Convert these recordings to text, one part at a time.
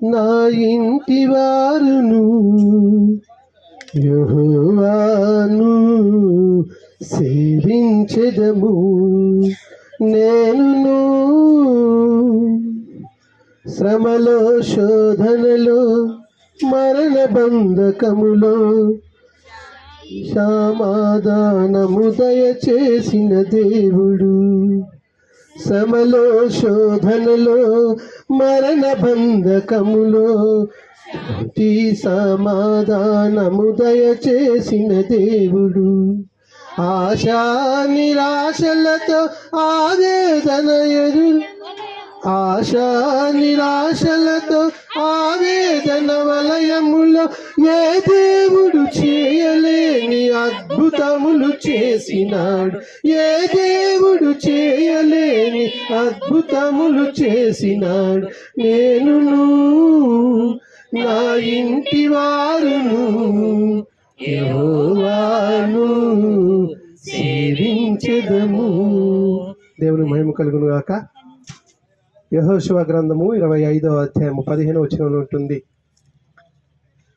నా ఇంటి వారును యెహోవాను సేవించెదము. నేనును శ్రమలో, శోధనలో, మరణ బంధకములో సమాధానము దయచేసిన దేవుడు. శ్రమలో, శోధనలో, మరణ బంధకములో సమాధానము దయచేసిన దేవుడు. ఆశా నిరాశలతో ఆవేదన ఆశా నిరాశలతో ఆవేదన వలయములో ఏ దేవుడు చేయలేని అద్భుతములు చేసినాడు. ఏ దేవుడు చేయలేని అద్భుతములు చేసినాడు. నేనును నా ఇంటి వారును యెహోవాను సేవించెదము. దేవుని మహిమ కలుగును గాక. యెహోషువ గ్రంథము 25వ అధ్యాయము 15వ వచనంలో ఉంటుంది.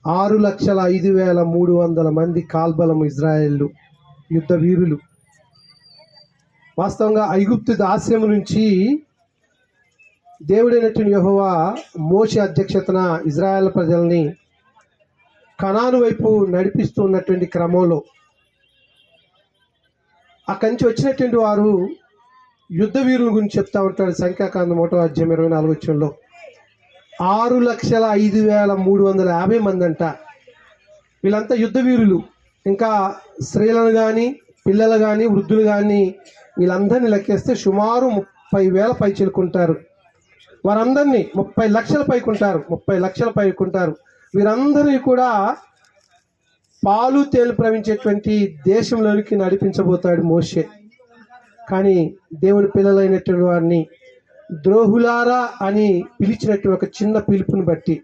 6,05,300 మంది కాల్బలము ఇజ్రాయేలు యుద్ధ వీరులు. వాస్తవంగా ఐగుప్తు దాస్యము నుంచి దేవుడైనటువంటి యెహోవా మోషే అధ్యక్షతన ఇజ్రాయేల్ ప్రజల్ని కనాను వైపు నడిపిస్తూ ఉన్నటువంటి క్రమంలో అక్కడి నుంచి వచ్చినటువంటి వారు యుద్ధ వీరుల గురించి చెప్తా ఉంటాడు. సంఖ్యాకాండం 1వ అధ్యాయం 24వ వచనంలో 6,05,350 మంది అంట. వీళ్ళంతా యుద్ధ వీరులు. ఇంకా స్త్రీలను కానీ, పిల్లలు కానీ, వృద్ధులు కానీ వీళ్ళందరినీ లెక్కేస్తే సుమారు 30,000 పై చిలుకుంటారు. వారందరినీ 30 లక్షల పైకుంటారు. 30 లక్షల పైకుంటారు. వీరందరినీ కూడా పాలు తేలు ప్రవహించేటువంటి దేశంలోనికి నడిపించబోతాడు మోషే. కానీ దేవుని పిల్లలైనటువంటి వారిని ద్రోహులారా అని పిలిచినటువంటి ఒక చిన్న పిలుపుని బట్టి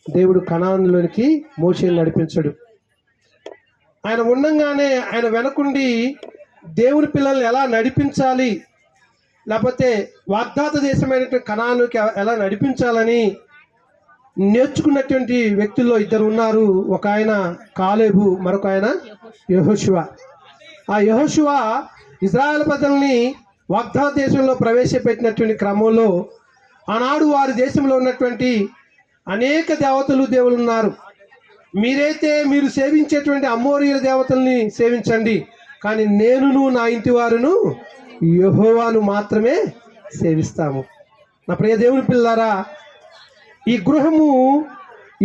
దేవుడు కనానులోనికి మోషేని నడిపించడు. ఆయన ఉండంగానే ఆయన వెనకుండి దేవుని పిల్లల్ని ఎలా నడిపించాలి, లేకపోతే వాగ్దాత దేశమైనటువంటి కనానుకి ఎలా నడిపించాలని నేర్చుకున్నటువంటి వ్యక్తుల్లో ఇద్దరు ఉన్నారు. ఒక ఆయన కాలేబు, మరొక ఆయన యెహోషువ. ఆ యెహోషువ ఇజ్రాయెల్ ప్రజల్ని వాగ్దాత దేశంలో ప్రవేశపెట్టినటువంటి క్రమంలో ఆనాడు వారి దేశంలో ఉన్నటువంటి అనేక దేవతలు దేవులు ఉన్నారు. మీరు సేవించేటువంటి అమోరీయుల దేవతల్ని సేవించండి, కానీ నేనును నా ఇంటి వారును యెహోవాను మాత్రమే సేవిస్తాము. నా ప్రియ దేవుని పిల్లారా, ఈ గృహము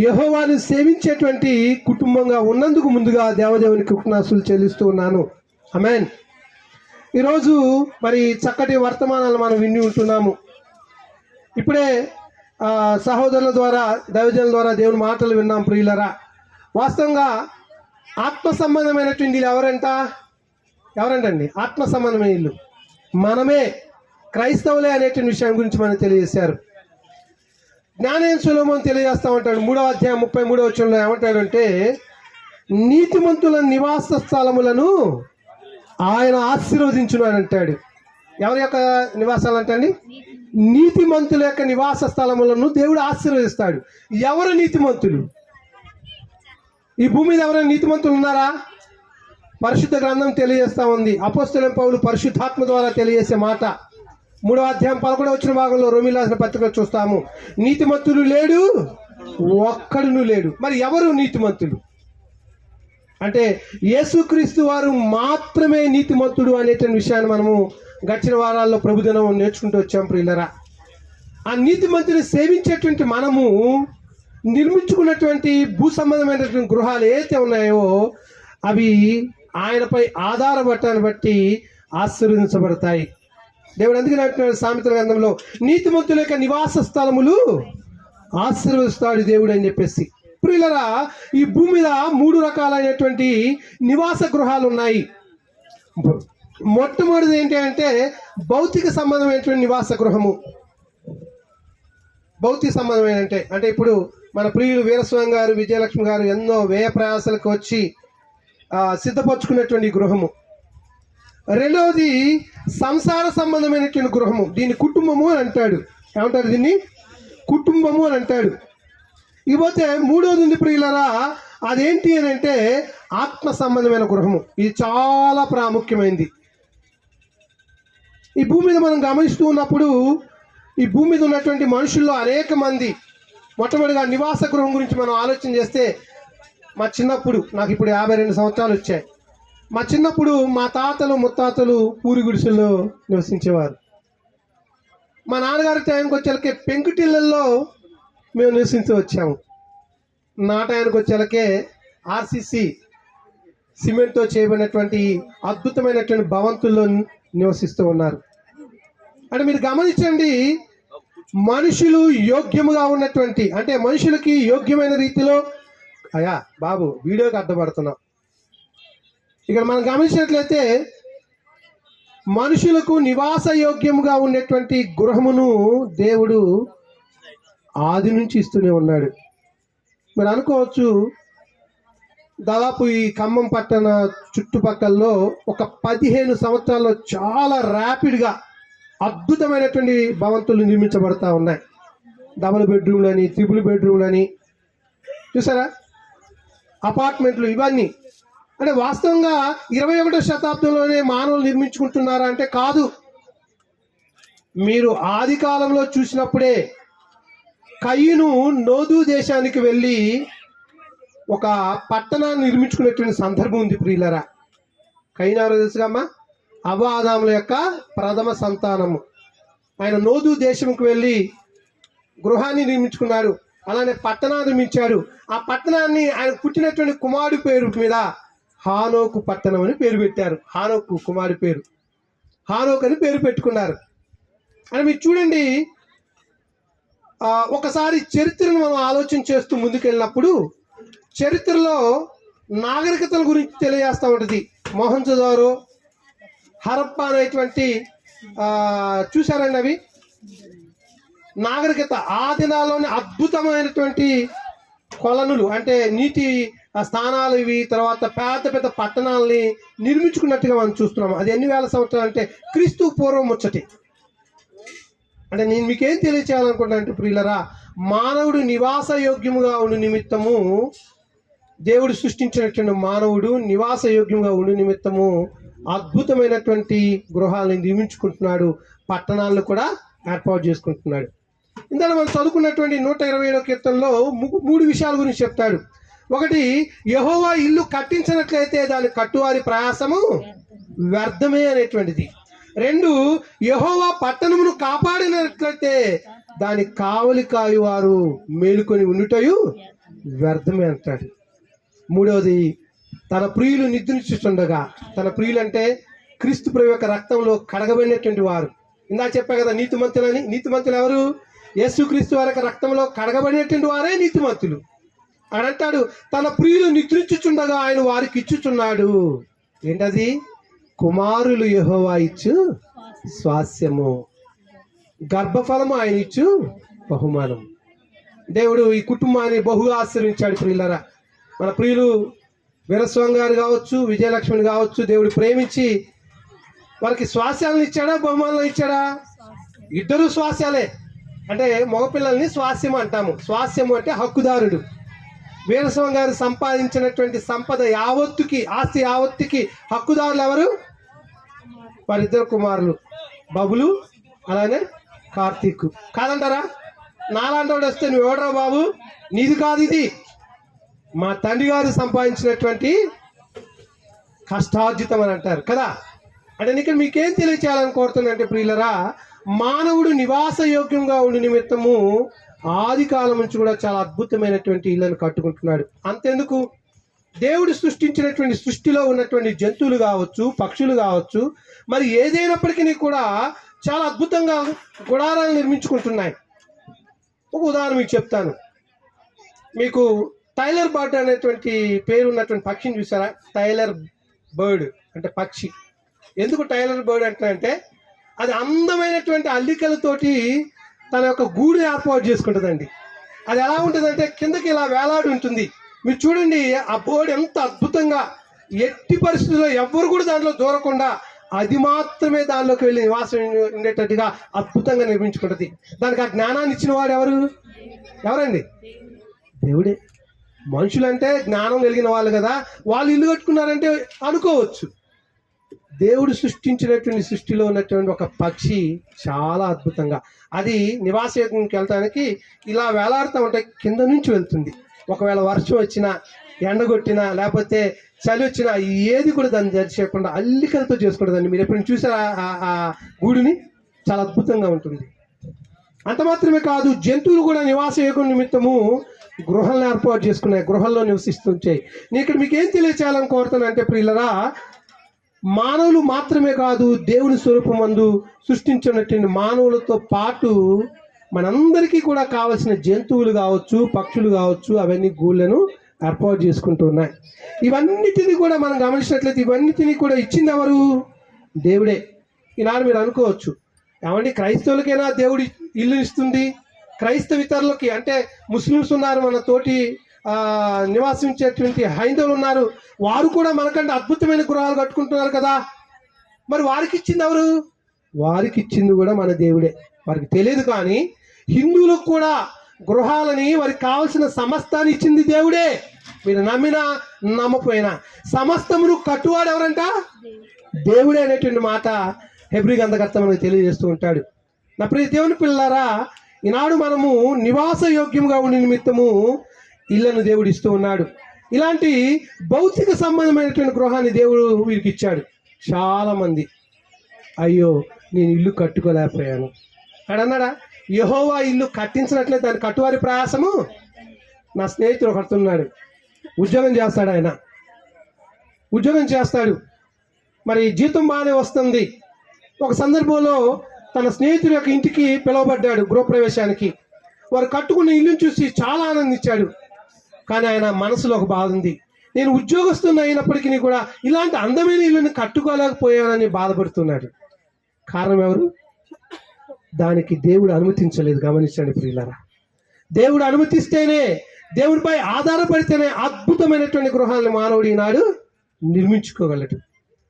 యెహోవాను సేవించేటువంటి కుటుంబంగా ఉన్నందుకు ముందుగా దేవదేవునికి కృతజ్ఞతలు చెల్లిస్తూ ఉన్నాను. ఆమేన్. ఈరోజు మరి చక్కటి వర్తమానాలు మనం విని ఉంటున్నాము. ఇప్పుడే సహోదరుల ద్వారా, దైవజనుల ద్వారా దేవుని మాటలు విన్నాం. ప్రియులరా, వాస్తవంగా ఆత్మ సంబంధమైనటువంటి ఇల్లు ఎవరంటండి? ఆత్మ సంబంధమైన ఇల్లు మనమే, క్రైస్తవులే అనేటువంటి విషయం గురించి మనం తెలియజేశారు. జ్ఞానేశ్వర సొలొమోను తెలియజేస్తా ఉంటాడు. 3వ అధ్యాయం 33వ వచనంలో ఏమంటాడంటే, నీతిమంతుల నివాస స్థలములను ఆయన ఆశీర్వదించును అని అంటాడు. ఎవరి యొక్క నివాసాలు అంటండి? నీతిమంతుల యొక్క నివాస స్థలములను దేవుడు ఆశీర్వదిస్తాడు. ఎవరు నీతిమంతులు? ఈ భూమి మీద ఎవరైనా నీతిమంతులు ఉన్నారా? పరిశుద్ధ గ్రంథం తెలియజేస్తా ఉంది. అపోస్తలుడైన పౌలు పరిశుద్ధాత్మ ద్వారా తెలియజేసే మాట 3వ అధ్యాయం 11వ వచన భాగంలో రోమీయులకు రాసిన పత్రికలో చూస్తాము. నీతిమంతులు లేడు, ఒక్కడును లేడు. మరి ఎవరు నీతిమంతులు అంటే యేసుక్రీస్తు వారు మాత్రమే నీతిమంతుడు అనేటువంటి విషయాన్ని మనము గడిచిన వారాల్లో ప్రభుదినం నేర్చుకుంటూ వచ్చాం. ప్రియులరా, ఆ నీతిమంతుని సేవించేటువంటి మనము నిర్మించుకున్నటువంటి భూ సంబంధమైనటువంటి గృహాలు ఏవైతే ఉన్నాయో అవి ఆయనపై ఆధారపడటాన్ని బట్టి ఆశీర్వదించబడతాయి. దేవుడు అందుకని అంటున్నాడు సామెతల గ్రంథంలో, నీతిమంతుల యొక్క నివాస స్థలములు ఆశీర్వదిస్తాడు దేవుడు అని చెప్పేసి. ప్రియులరా, ఈ భూమి మీద 3 రకాలైనటువంటి నివాస గృహాలు ఉన్నాయి. మొట్టమొదటిది ఏంటి అంటే భౌతిక సంబంధమైనటువంటి నివాస గృహము. భౌతిక సంబంధమైన అంటే ఇప్పుడు మన ప్రియులు వీరస్వామి గారు, విజయలక్ష్మి గారు ఎన్నో వ్యయ ప్రయాసాలకు వచ్చి సిద్ధపరచుకున్నటువంటి గృహము. రెండవది సంసార సంబంధమైనటువంటి గృహము. దీన్ని కుటుంబము అని అంటాడు. ఏమంటారు దీన్ని? కుటుంబము అని అంటాడు. ఇకపోతే మూడోది ఉంది ప్రియులరా, అదేంటి అని అంటే ఆత్మ సంబంధమైన గృహము. ఇది చాలా ప్రాముఖ్యమైనది. ఈ భూమి మీద మనం గమనిస్తూ ఉన్నప్పుడు ఈ భూమి మీద ఉన్నటువంటి మనుషుల్లో అనేక మంది మొట్టమొదటిగా నివాస గృహం గురించి మనం ఆలోచన చేస్తే, మా చిన్నప్పుడు, నాకు ఇప్పుడు 52 సంవత్సరాలు వచ్చాయి, మా చిన్నప్పుడు మా తాతలు ముత్తాతలు పూరి గుడిసెల్లో నివసించేవారు. మా నాన్నగారి టైంకి వచ్చేలకే పెంకుటిళ్ళల్లో మేము నివసించి వచ్చాము. నా టైంకి వచ్చేలకే ఆర్సీసీ సిమెంట్తో చేయబడినటువంటి అద్భుతమైనటువంటి భవంతుల్లో నివసిస్తూ ఉన్నారు. అంటే మీరు గమనించండి, మనుషులు యోగ్యముగా ఉన్నటువంటి, అంటే మనుషులకి యోగ్యమైన రీతిలో, అయ్యా బాబు వీడియోకి అడ్డపడుతున్నాం, ఇక్కడ మనం గమనించినట్లయితే మనుషులకు నివాస యోగ్యముగా ఉన్నటువంటి గృహమును దేవుడు ఆది నుంచి ఇస్తూనే ఉన్నాడు. మీరు అనుకోవచ్చు, దాదాపు ఈ ఖమ్మం పట్టణ చుట్టుపక్కలలో ఒక 15 సంవత్సరాల్లో చాలా ర్యాపిడ్గా అద్భుతమైనటువంటి భవంతులు నిర్మించబడతా ఉన్నాయి. డబుల్ బెడ్రూమ్లని, ట్రిపుల్ బెడ్రూమ్లని, చూసారా, అపార్ట్మెంట్లు, ఇవన్నీ. అంటే వాస్తవంగా 21వ శతాబ్దంలోనే మానవులు నిర్మించుకుంటున్నారా అంటే కాదు. మీరు ఆది కాలంలో చూసినప్పుడే కయ్యను నోదు దేశానికి వెళ్ళి ఒక పట్టణాన్ని నిర్మించుకునేటువంటి సందర్భం ఉంది ప్రియులరా. కయ్యను ఎవరో తెలుసుకమ్మా? అవ్వ ఆదాముల యొక్క ప్రథమ సంతానము. ఆయన నోదు దేశంకి వెళ్ళి గృహాన్ని నిర్మించుకున్నాడు, అలానే పట్టణాన్ని నిర్మించాడు. ఆ పట్టణాన్ని ఆయన పుట్టినటువంటి కుమారుడి పేరు మీద హానోకు పట్టణం అని పేరు పెట్టారు. హానోకు కుమారుడి పేరు హానోకు అని పేరు పెట్టుకున్నారు. అని మీరు చూడండి, ఒకసారి చరిత్రను మనం ఆలోచన చేస్తూ ముందుకెళ్ళినప్పుడు చరిత్రలో నాగరికతల గురించి తెలియజేస్తూ ఉంటుంది. మొహంజోదారో, హరప్పా అనేటువంటి చూసారండి, అవి నాగరికత. ఆ దినాల్లోనే అద్భుతమైనటువంటి కొలనులు, అంటే నీటి స్థానాలు, ఇవి తర్వాత పెద్ద పెద్ద పట్టణాలని నిర్మించుకున్నట్టుగా మనం చూస్తున్నాము. అది ఎన్ని వేల సంవత్సరాలు అంటే క్రీస్తు పూర్వం ముచ్చటి. అంటే నేను మీకేం తెలియచేయాలనుకుంటున్నా అంటే ప్రియులరా, మానవుడు నివాస యోగ్యముగా ఉండు నిమిత్తము, దేవుడు సృష్టించినటువంటి మానవుడు నివాస యోగ్యంగా ఉండు నిమిత్తము అద్భుతమైనటువంటి గృహాలను నిర్మించుకుంటున్నాడు, పట్టణాలను కూడా ఏర్పాటు చేసుకుంటున్నాడు. ఇందులో మనం చదువుకున్నటువంటి 127వ కీర్తనలో 3 విషయాల గురించి చెప్తాడు. ఒకటి, యెహోవా ఇల్లు కట్టించినట్లయితే దాని కట్టువారి ప్రయాసము వ్యర్థమే అనేటువంటిది. 2, యెహోవా పట్టణమును కాపాడినట్లయితే దాని కావలి కాయువారు మేలుకొని ఉండుటయు వ్యర్థమే అంటాడు. 3వది, తన ప్రియులు నిద్రించుచుండగా, తన ప్రియులు అంటే క్రీస్తు ప్రభు యొక్క రక్తంలో కడగబడినటువంటి వారు. ఇందాక చెప్పా కదా నీతిమంతులని. నీతిమంతులు ఎవరు? యేసుక్రీస్తు వారి యొక్క రక్తంలో కడగబడినటువంటి వారే నీతిమంతులు. అని అంటాడు, తన ప్రియులు నిద్రించుచుండగా ఆయన వారికి ఇచ్చుచున్నాడు. ఏంటది? కుమారులు యెహోవా ఇచ్చు స్వాస్యము, గర్భఫలము ఆయన ఇచ్చు బహుమానం. దేవుడు ఈ కుటుంబాన్ని బహుగా ఆశీర్వించాడు ప్రియులరా. మన ప్రియులు వీరస్వామి గారు కావచ్చు, విజయలక్ష్మిని కావచ్చు, దేవుడు ప్రేమించి వారికి స్వాస్యాలను ఇచ్చాడా, బహుమానాలను ఇచ్చాడా? ఇద్దరు స్వాస్యాలే. అంటే మగపిల్లల్ని స్వాస్యం అంటాము. స్వాస్యము అంటే హక్కుదారుడు. వీరస్వామి గారు సంపాదించినటువంటి సంపద యావత్తుకి, ఆస్తి యావత్తుకి హక్కుదారులు ఎవరు? వారిద్దరు కుమారులు, బబులు అలానే కార్తీక్. కాదంటారా? నాలాంటి వాడు వస్తే నువ్వు ఎవడరా బాబు, నీది కాదు, ఇది మా తండ్రి గారు సంపాదించినటువంటి కష్టార్జితం అని అంటారు కదా. అంటే ఇక్కడ మీకేం తెలియచేయాలని కోరుతుందంటే ప్రియులరా, మానవుడు నివాస యోగ్యంగా ఉండి నిమిత్తము ఆది కాలం నుంచి కూడా చాలా అద్భుతమైనటువంటి ఇళ్లను కట్టుకుంటున్నాడు. అంతెందుకు, దేవుడు సృష్టించినటువంటి సృష్టిలో ఉన్నటువంటి జంతువులు కావచ్చు, పక్షులు కావచ్చు, మరి ఏదైనప్పటికీ కూడా చాలా అద్భుతంగా గుడారాలు నిర్మించుకుంటున్నాయి. ఒక ఉదాహరణ మీకు చెప్తాను. మీకు టైలర్ బర్డ్ అనేటువంటి పేరు ఉన్నటువంటి పక్షిని చూసారా? టైలర్ బర్డ్ అంటే పక్షి. ఎందుకు టైలర్ బర్డ్ అంటే అది అందమైనటువంటి అల్లికలతోటి తన యొక్క గూడు ఏర్పాటు చేసుకుంటుందండి. అది ఎలా ఉంటుందంటే కిందకి ఇలా వేలాడి ఉంటుంది. మీరు చూడండి ఆ బర్డ్ ఎంత అద్భుతంగా, ఎట్టి పరిస్థితుల్లో ఎవ్వరు కూడా దాంట్లో దూరకుండా అది మాత్రమే దానిలోకి వెళ్ళి నివాసం ఉండేటట్టుగా అద్భుతంగా నిర్మించుకుంటుంది. దానికి ఆ జ్ఞానాన్ని ఇచ్చిన వాడు ఎవరండి? దేవుడే. మనుషులంటే జ్ఞానం కలిగిన వాళ్ళు కదా, వాళ్ళు ఇల్లు కట్టుకున్నారంటే అనుకోవచ్చు. దేవుడు సృష్టించినటువంటి సృష్టిలో ఉన్నటువంటి ఒక పక్షి చాలా అద్భుతంగా అది నివాసయోగ్యంకి వెళ్ళటానికి ఇలా వేలాడుతూ ఉంటే కింద నుంచి వెళ్తుంది. ఒకవేళ వర్షం వచ్చినా, ఎండగొట్టినా, లేకపోతే చలి వచ్చినా ఏది కూడా దాన్ని చేయకుండా అల్లికలతో చేసుకుంటుందండి. మీరు ఎప్పుడైనా చూసారా ఆ గూడిని? చాలా అద్భుతంగా ఉంటుంది. అంత మాత్రమే కాదు, జంతువులు కూడా నివాసయోగం నిమిత్తము గృహాలను ఏర్పాటు చేసుకున్నాయి, గృహాల్లో నివసిస్తుంటాయి. నేను ఇక్కడ మీకు ఏం తెలియచేయాలని కోరుతానంటే ప్రియులరా, మానవులు మాత్రమే కాదు, దేవుని స్వరూపమందు సృష్టించినటువంటి మానవులతో పాటు మనందరికీ కూడా కావలసిన జంతువులు కావచ్చు, పక్షులు కావచ్చు, అవన్నీ గూళ్ళను ఏర్పాటు చేసుకుంటూ ఉన్నాయి. ఇవన్నిటినీ కూడా మనం గమనించినట్లయితే ఇవన్నిటినీ కూడా ఇచ్చింది ఎవరు? దేవుడే. ఈనాడు మీరు అనుకోవచ్చు, ఏమండి క్రైస్తవులకైనా దేవుడు ఇల్లు ఇస్తుంది, క్రైస్తవితరులకి అంటే ముస్లిమ్స్ ఉన్నారు, మన తోటి నివాసించేటువంటి హైందవులు ఉన్నారు, వారు కూడా మనకంటే అద్భుతమైన గృహాలు కట్టుకుంటున్నారు కదా, మరి వారికి ఇచ్చింది ఎవరు? వారికి ఇచ్చింది కూడా మన దేవుడే. వారికి తెలియదు కానీ హిందువులకు కూడా గృహాలని, వారికి కావాల్సిన సమస్తాన్ని ఇచ్చింది దేవుడే. మీరు నమ్మినా నమ్మపోయినా సమస్తమును కట్టువాడు ఎవరంట? దేవుడే అనేటువంటి మాట హెబ్రీ గ్రంథకర్త మనకు తెలియజేస్తూ ఉంటాడు. నా ప్రియ దేవుని పిల్లారా, ఈనాడు మనము నివాస యోగ్యంగా ఉండే నిమిత్తము ఇళ్లను దేవుడు ఇస్తూ ఉన్నాడు. ఇలాంటి భౌతిక సంబంధమైనటువంటి గృహాన్ని దేవుడు వీరికి ఇచ్చాడు. చాలా మంది అయ్యో నేను ఇల్లు కట్టుకోలేకపోయాను అన్నాడా? యెహోవా ఇల్లు కట్టించినట్లయితే దాని కట్టువారి ప్రయాసము. నా స్నేహితుడు కడుతున్నాడు, ఉద్యోగం చేస్తాడు, ఆయన ఉద్యోగం చేస్తాడు, మరి జీతం బాగానే వస్తుంది. ఒక సందర్భంలో తన స్నేహితుడి యొక్క ఇంటికి పిలువబడ్డాడు గృహప్రవేశానికి. వారు కట్టుకున్న ఇల్లుని చూసి చాలా ఆనందించాడు. కానీ ఆయన మనసులో ఒక బాధ ఉంది. నేను ఉద్యోగస్తున్న అయినప్పటికీ కూడా ఇలాంటి అందమైన ఇల్లుని కట్టుకోలేకపోయానని బాధపడుతున్నాడు. కారణం ఎవరు? దానికి దేవుడు అనుమతించలేదు. గమనించండి ప్రియులారా, దేవుడు అనుమతిస్తేనే, దేవుడిపై ఆధారపడితేనే అద్భుతమైనటువంటి గృహాలను మానవుడు ఈనాడు నిర్మించుకోగలడు.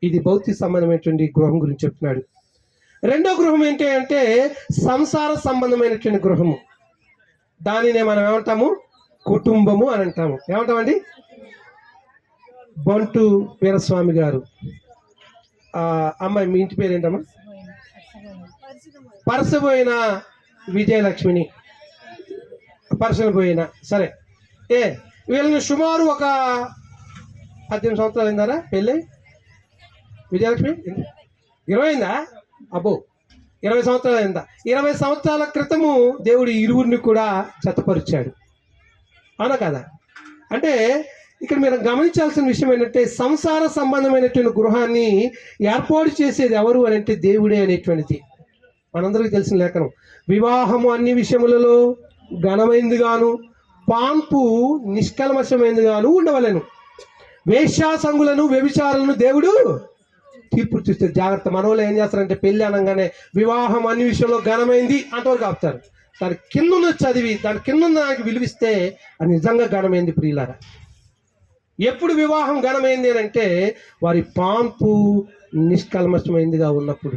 ఇది భౌతిక సంబంధమైనటువంటి గృహం గురించి చెప్తున్నాడు. రెండో గృహం ఏంటి అంటే సంసార సంబంధమైనటువంటి గృహము. దానినే మనం ఏమంటాము? కుటుంబము అని అంటాము. ఏమంటామండి? బంటు వీరస్వామి గారు, అమ్మాయి మీ ఇంటి పేరు ఏంటమ్మా? పరసపోయిన విజయలక్ష్మిని, పరసపోయిన సరే వీళ్ళని సుమారు ఒక 18 సంవత్సరాలు అయిందారా పెళ్ళి? విజయలక్ష్మి 20 అయిందా? అబ్బో 20 సంవత్సరాలు అయిందా? 20 సంవత్సరాల క్రితము దేవుడు ఇరువురిని కూడా జతపరిచాడు, అవునా కదా? అంటే ఇక్కడ మీరు గమనించాల్సిన విషయం ఏంటంటే సంసార సంబంధమైనటువంటి గృహాన్ని ఏర్పాటు చేసేది ఎవరు అని అంటే దేవుడే అనేటువంటిది మనందరికీ తెలిసిన లేఖనం. వివాహము అన్ని విషయములలో ఘనమైంది గాను, పాన్పు నిష్కల్మషమైంది గాను ఉండవలెను. వేశ్యాసంగులను, వ్యభిచారులను దేవుడు తీర్పు చూస్తే జాగ్రత్త. మనోళ్ళు ఏం చేస్తారంటే పెళ్లి అనగానే వివాహం అన్ని విషయంలో ఘనమైంది అంతవరకు ఆపుతారు. దాని కింద చదివి దాని కింద దానికి విలువిస్తే అది నిజంగా ఘనమైంది ప్రియులారా. ఎప్పుడు వివాహం ఘనమైంది అని అంటే వారి పాన్పు నిష్కల్మషమైందిగా ఉన్నప్పుడు.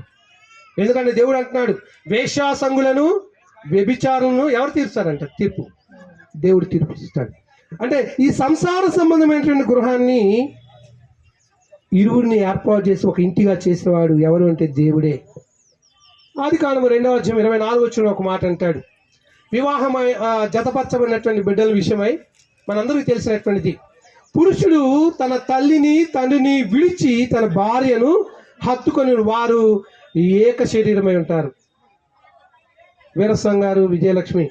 ఎందుకంటే దేవుడు అంటున్నాడు వేశ్యాసంగులను, వ్యభిచారులను ఎవరు తీరుస్తారంట? తీర్పు దేవుడు తీర్పు ఇస్తాడు. అంటే ఈ సంసార సంబంధమైనటువంటి గృహాన్ని ఇరువురిని ఏర్పాటు చేసి ఒక ఇంటిగా చేసిన వాడు ఎవరు అంటే దేవుడే. ఆదికాండము 2వ అధ్యాయం 24 ఒక మాట అంటాడు, వివాహమై జతపరచబడినటువంటి బిడ్డల విషయమై మనందరికీ తెలిసినటువంటిది. పురుషుడు తన తల్లిని తండ్రిని విడిచి తన భార్యను హత్తుకొని వారు ఏక శరీరమై ఉంటారు. వీరస్వామి గారు, విజయలక్ష్మి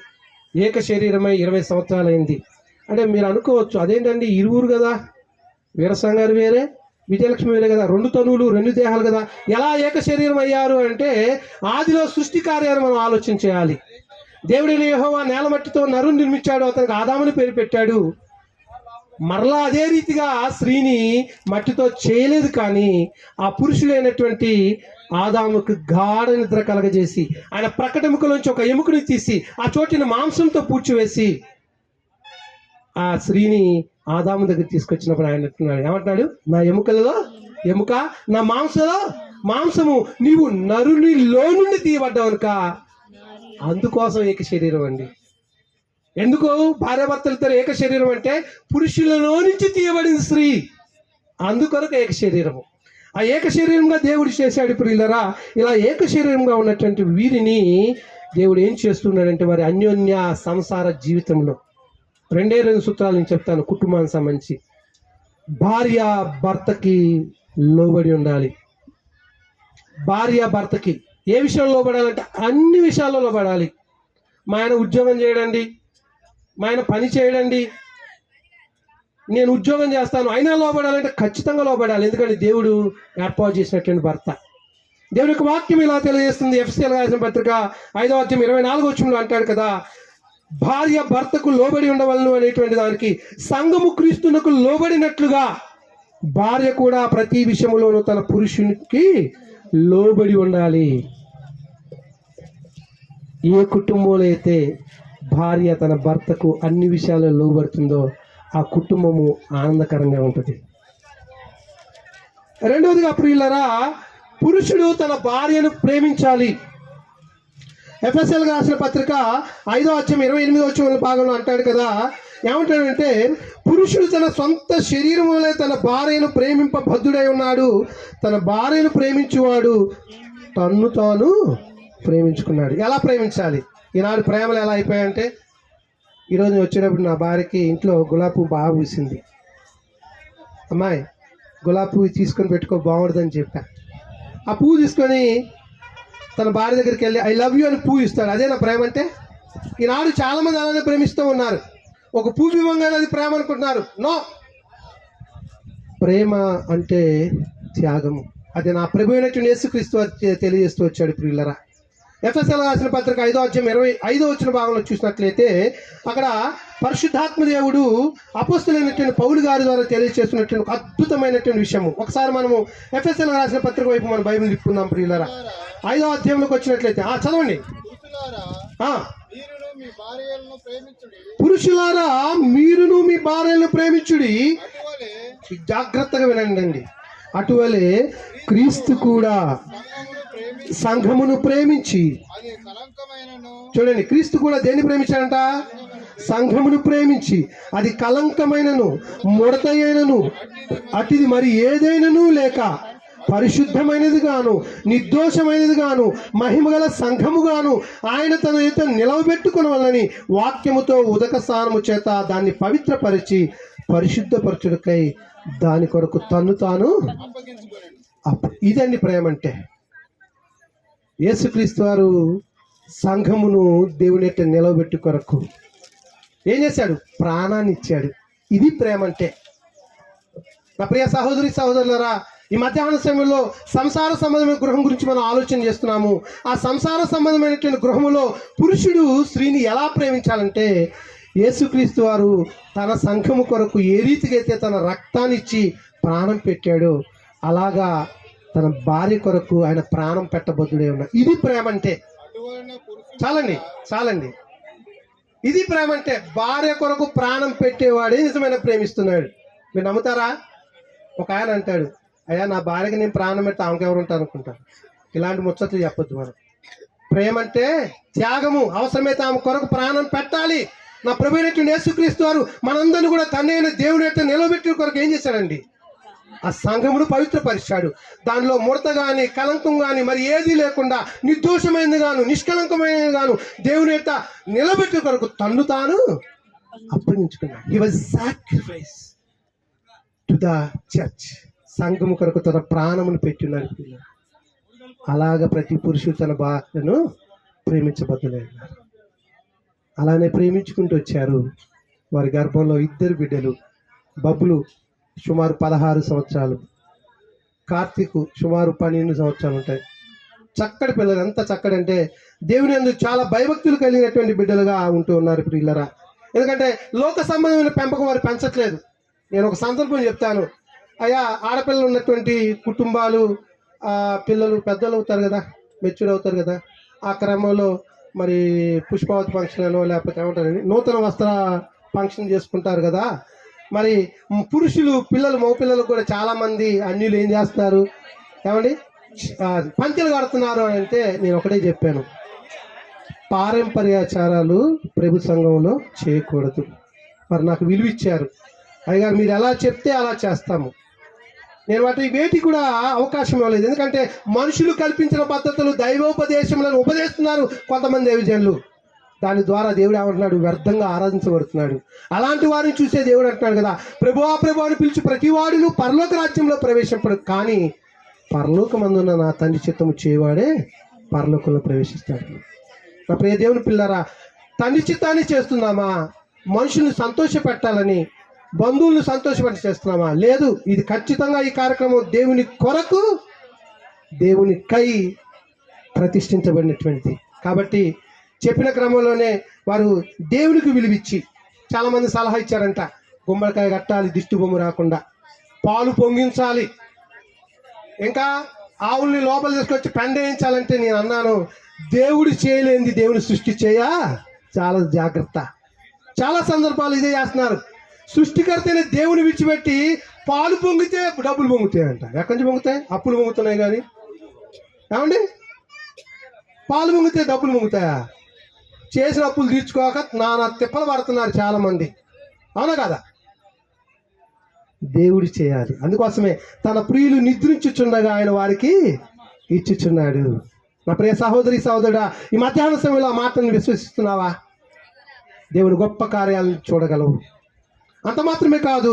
ఏక శరీరమై 20 సంవత్సరాలు అయింది. అంటే మీరు అనుకోవచ్చు అదేంటండి ఇరువురు కదా, వీరస్వామి గారు వేరే, విజయలక్ష్మి వేరే కదా, 2 తనువులు 2 దేహాలు కదా, ఎలా ఏక శరీరం అయ్యారు అంటే ఆదిలో సృష్టి కార్యాన్ని మనం ఆలోచన చేయాలి. దేవుడైన యెహోవా నేల మట్టితో నరుని నిర్మించాడు, అతనికి ఆదాముని పేరు పెట్టాడు. మరలా అదే రీతిగా స్త్రీని మట్టితో చేయలేదు, కానీ ఆ పురుషుడైనటువంటి ఆదాముకు గాఢ నిద్ర కలగజేసి ఆయన ప్రకటెముకలోంచి ఒక ఎముకని తీసి ఆ చోటిని మాంసంతో పూడ్చివేసి ఆ స్త్రీని ఆదాము దగ్గర తీసుకొచ్చినప్పుడు ఆయన అంటున్నాడు, ఏమంటున్నాడు? నా ఎముకలలో ఎముక, నా మాంసంలో మాంసము, నీవు నరునిలో నుండి తీయబడ్డావు కనుక అందుకోసం ఏక శరీరం అండి. ఎందుకు భార్యాభర్తలతో ఏక శరీరం అంటే పురుషులలో నుంచి తీయబడింది స్త్రీ, అందుకొరకు ఏక శరీరము. ఆ ఏక శరీరంగా దేవుడు చేశాడు. ఇప్పుడు ఇలా ఏక శరీరంగా ఉన్నటువంటి వీరిని దేవుడు ఏం చేస్తున్నాడంటే వారి అన్యోన్య సంసార జీవితంలో 2 సూత్రాలు నేను చెప్తాను కుటుంబానికి సంబంధించి. భార్య భర్తకి లోబడి ఉండాలి. భార్య భర్తకి ఏ విషయంలో లోబడాలంటే అన్ని విషయాల్లో లోబడాలి. మా ఆయన ఉద్యోగం చేయడండి, మా ఆయన పని చేయడండి, నేను ఉద్యోగం చేస్తాను అయినా లోబడాలంటే ఖచ్చితంగా లోబడాలి. ఎందుకంటే దేవుడు ఏర్పాటు చేసినటువంటి భర్త. దేవుని యొక్క వాక్యం ఇలా తెలియజేస్తుంది. ఎఫెసీయులకు రాసిన పత్రిక 5వ అధ్యాయం 24వ వచనంలో అంటాడు కదా, భార్య భర్తకు లోబడి ఉండవలను అనేటువంటి దానికి సంఘము క్రీస్తునకు లోబడినట్లుగా భార్య కూడా ప్రతి విషయంలోనూ తన పురుషునికి లోబడి ఉండాలి. ఏ కుటుంబంలో అయితే భార్య తన భర్తకు అన్ని విషయాల్లో లోబడుతుందో ఆ కుటుంబము ఆనందకరంగా ఉంటుంది. రెండవదిగా ప్రియులరా, పురుషుడు తన భార్యను ప్రేమించాలి. ఎఫెసీయులకు రాసిన పత్రిక 5వ అధ్యాయం 28వ వచనం భాగంలో అంటాడు కదా, ఏమంటాడంటే పురుషుడు తన సొంత శరీరం వలె తన భార్యను ప్రేమింపబద్ధుడై ఉన్నాడు, తన భార్యను ప్రేమించువాడు తన్ను తాను ప్రేమించుకున్నాడు. ఎలా ప్రేమించాలి? ఈనాడు ప్రేమలు ఎలా అయిపోయాయంటే, ఈరోజు వచ్చేటప్పుడు నా భార్యకి ఇంట్లో గులాబీ పువ్వు బాగా పూసింది, అమ్మాయి గులాబీ పువ్వు తీసుకొని పెట్టుకో బాగుంటుందని చెప్పా. ఆ పువ్వు తీసుకొని తన భార్య దగ్గరికి వెళ్ళి ఐ లవ్ యూ అని పువ్వు ఇస్తాడు. అదే నా ప్రేమ అంటే? ఈనాడు చాలామంది అలానే ప్రేమిస్తూ ఉన్నారు. ఒక పువ్వు ఇవ్వగానే అది ప్రేమ అనుకుంటున్నారు. నో, ప్రేమ అంటే త్యాగము. అది నా ప్రభు అయినటువంటి యేసుక్రీస్తు తెలియజేస్తూ వచ్చాడు. ప్రియులరా, ఎఫెసీయులకు రాసిన పత్రిక 5వ అధ్యాయం 25వ వచన భాగంలో చూసినట్లయితే అక్కడ పరిశుద్ధాత్మ దేవుడు అపోస్తలుడైనటువంటి పౌలు గారి ద్వారా తెలియజేస్తున్నటువంటి ఒక అద్భుతమైనటువంటి విషయము. ఒకసారి మనము ఎఫెసీయులకు రాసిన పత్రిక వైపు మనం బైబిల్ తిప్పుకుందాం. ప్రియులరా, 5వ అధ్యాయంలోకి వచ్చినట్లయితే చదవండి. పురుషులారా మీరును మీ భార్యలను ప్రేమించుడి. జాగ్రత్తగా వినండి. అటువలే క్రీస్తు కూడా సంఘమును ప్రేమించి, చూడండి, క్రీస్తు కూడా దేన్ని ప్రేమించాడంట? సంఘమును ప్రేమించి, అది కలంకమైనను ముడతయైనను అటిది మరి ఏదైనను లేక పరిశుద్ధమైనది గాను నిర్దోషమైనది గాను మహిమగల సంఘము గాను ఆయన తన చేత నిలవబెట్టుకునవలని వాక్యముతో ఉదక స్నానము చేత దాన్ని పవిత్రపరిచి పరిశుద్ధపరచుడికై దాని కొరకు తన్ను తాను ఇదండి ప్రేమ అంటే. యేసుక్రీస్తు వారు సంఘమును దేవుని యొక్క నిలవబెట్టు కొరకు ఏం చేశాడు? ప్రాణాన్ని ఇచ్చాడు. ఇది ప్రేమ అంటే. నా ప్రియ సహోదరి సహోదరులరా, ఈ మధ్యాహ్న సమయంలో సంసార సంబంధమైన గృహం గురించి మనం ఆలోచన చేస్తున్నాము. ఆ సంసార సంబంధమైనటువంటి గృహములో పురుషుడు స్త్రీని ఎలా ప్రేమించాలంటే, యేసుక్రీస్తు వారు తన సంఘము కొరకు ఏ రీతిగా అయితే తన రక్తాన్ని ఇచ్చి ప్రాణం పెట్టాడో అలాగా తన భార్య కొరకు ఆయన ప్రాణం పెట్టబద్దుడే ఉన్నాడు. ఇది ప్రేమ అంటే. చాలండి. ఇది ప్రేమ అంటే. భార్య కొరకు ప్రాణం పెట్టేవాడే నిజమైన ప్రేమిస్తున్నాడు. మీరు నమ్ముతారా? ఒక ఆయన అంటాడు, అయ్యా నా భార్యకి నేను ప్రాణం పెడితే ఆమెకు ఎవరు ఉంటారు అనుకుంటారు. ఇలాంటి ముచ్చట్లు చెప్పొద్దు మనం. ప్రేమ అంటే త్యాగము. అవసరమైతే ఆమె కొరకు ప్రాణం పెట్టాలి. నా ప్రభు అయినటువంటి యేసుక్రీస్తు వారు మనందరినీ కూడా తండ్రి అయిన దేవుని యొక్క నిలబెట్టిన కొరకు ఏం చేశాడండి? ఆ సంఘమును పవిత్రపరిచాడు. దానిలో ముడత కానీ కలంకం కానీ మరి ఏది లేకుండా నిర్దోషమైనది గాను నిష్కలంకమైనది గాను దేవుని యొక్క నిలబెట్టిన కొరకు తన్ను తాను అప్పగించుకున్నాడు. He was sacrifice to the church. సంఘము కొరకు తన ప్రాణమును పెట్టినాడు. అలాగా ప్రతి పురుషుడు తన భార్యను ప్రేమించబద్దులేదు. అలానే ప్రేమించుకుంటూ వచ్చారు. వారి గర్భంలో 2 బిడ్డలు. బబ్బులు సుమారు 16 సంవత్సరాలు, కార్తీక్ సుమారు 12 సంవత్సరాలు ఉంటాయి. చక్కటి పిల్లలు. ఎంత చక్కటి అంటే దేవుని యందు చాలా భయభక్తులు కలిగినటువంటి బిడ్డలుగా ఉంటూ ఉన్నారు పిల్లరా. ఎందుకంటే లోక సంబంధమైన పెంపకం వారు పెంచట్లేదు. నేను ఒక సందర్భం చెప్తాను. అయ్యా, ఆడపిల్లలు ఉన్నటువంటి కుటుంబాలు పిల్లలు పెద్దలు అవుతారు కదా, మెచ్యూర్ అవుతారు కదా. ఆ క్రమంలో మరి పుష్పావతి ఫంక్షన్ అనో లేకపోతే ఏమంటారండి నూతన వస్త్ర ఫంక్షన్ చేసుకుంటారు కదా. మరి పురుషులు పిల్లలు మగ పిల్లలు కూడా చాలామంది అన్యులు ఏం చేస్తున్నారు ఏమండి? పంచెలు కడుతున్నారు అని అంటే నేను ఒకటే చెప్పాను, పారంపర్యాచారాలు ప్రభు సంఘంలో చేయకూడదు. మరి నాకు విలువ ఇచ్చారు, అయ్యగారు మీరు ఎలా చెప్తే అలా చేస్తాము. నేను వేటి కూడా అవకాశం ఇవ్వలేదు. ఎందుకంటే మనుషులు కల్పించిన పద్ధతులు దైవోపదేశములను ఉపదేస్తున్నారు కొంతమంది దైవజనులు. దాని ద్వారా దేవుడు ఏమంటున్నాడు? వ్యర్థంగా ఆరాధించబడుతున్నాడు. అలాంటి వారిని చూసే దేవుడు అంటున్నాడు కదా, ప్రభువా ప్రభు అని పిలిచి ప్రతివాడును పరలోక రాజ్యంలో ప్రవేశింపడు, కానీ పరలోకమందున్న నా తండ్రి చిత్తము చేయవాడే పరలోకంలో ప్రవేశిస్తాడు. నా ప్రియ దేవుని పిల్లరా, తండ్రి చిత్తాన్ని చేస్తున్నామా? మనుషుల్ని సంతోష పెట్టాలని, బంధువులను సంతోషపెట్టి చేస్తున్నామా? లేదు. ఇది ఖచ్చితంగా ఈ కార్యక్రమం దేవుని కొరకు, దేవునికై ప్రతిష్ఠించబడినటువంటిది. కాబట్టి చెప్పిన క్రమంలోనే వారు దేవునికి విలువిచ్చి, చాలామంది సలహా ఇచ్చారంట, గుమ్మడికాయ కట్టాలి దిష్టి బొమ్మ రాకుండా, పాలు పొంగించాలి, ఇంకా ఆవుల్ని లోపల తీసుకొచ్చి పెండేయించాలంటే నేను అన్నాను, దేవుడు చేయలేంది దేవుని సృష్టి చాలా జాగ్రత్త. చాలా సందర్భాలు ఇదే చేస్తున్నారు. సృష్టికర్తనే దేవుని విడిచిపెట్టి పాలు పొంగితే డబ్బులు పొంగుతాయంట. ఎక్కడి నుంచి పొంగుతాయి? అప్పులు పొంగుతున్నాయి కానీ. ఏమండి, పాలు పొంగితే డబ్బులు పొంగుతాయా? చేసిన అప్పులు తీర్చుకోక నానా తిప్పలు పడుతున్నారు చాలామంది. అవునా కదా? దేవుడు చేయాలి. అందుకోసమే తన ప్రియులు నిద్రించుచుండగా ఆయన వారికి ఇచ్చుచున్నాడు. నా ప్రియ సహోదరి సహోదరుడా, ఈ మధ్యాహ్న సమయంలో ఆ మాటను విశ్వసిస్తున్నావా? దేవుని గొప్ప కార్యాలను చూడగలవు. అంత మాత్రమే కాదు,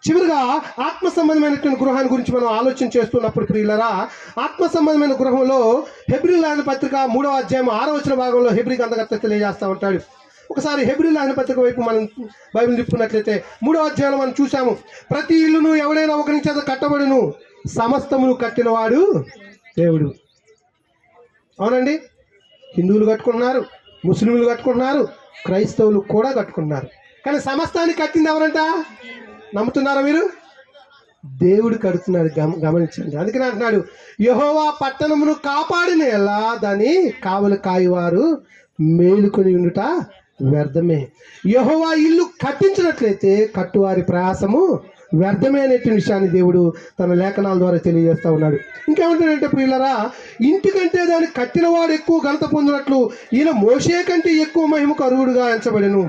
చివరిగా ఆత్మ సంబంధమైనటువంటి గృహాన్ని గురించి మనం ఆలోచన చేస్తున్నప్పుడు ప్రియులరా, ఆత్మ సంబంధమైన గృహంలో హెబ్రీయుల రాసిన పత్రిక 3వ అధ్యాయం 6వ వచన భాగంలో హెబ్రీ గ్రంథకర్త తెలియజేస్తూ ఉంటాడు. ఒకసారి హెబ్రీయుల రాసిన పత్రిక వైపు మనం బైబిల్ తిప్పుకున్నట్లయితే 3వ అధ్యాయంలో మనం చూసాము, ప్రతి ఇల్లును ఎవడైనా ఒకరి చేత కట్టబడును, సమస్తమును కట్టినవాడు దేవుడు. అవునండి, హిందువులు కట్టుకున్నారు, ముస్లింలు కట్టుకున్నారు, క్రైస్తవులు కూడా కట్టుకున్నారు. కానీ సమస్తాన్ని కట్టింది ఎవరంట? నమ్ముతున్నారా మీరు? దేవుడు కడుతున్నాడు. గమనించండి. అందుకని అంటున్నాడు, యెహోవా పట్టణమును కాపాడిన ఎలా దాని కావలి కాయవారు మేలుకొని ఉండుట వ్యర్థమే. యెహోవా ఇల్లు కట్టించినట్లయితే కట్టువారి ప్రయాసము వ్యర్థమే అనేటువంటి విషయాన్ని దేవుడు తన లేఖనాల ద్వారా తెలియజేస్తూ ఉన్నాడు. ఇంకేమంటాడంటే ప్రియులరా, ఇంటికంటే దాన్ని కట్టినవాడు ఎక్కువ ఘనత పొందినట్లు ఈయన మోషే కంటే ఎక్కువ మహిమకు అర్హుడుగా ఎంచబడెను.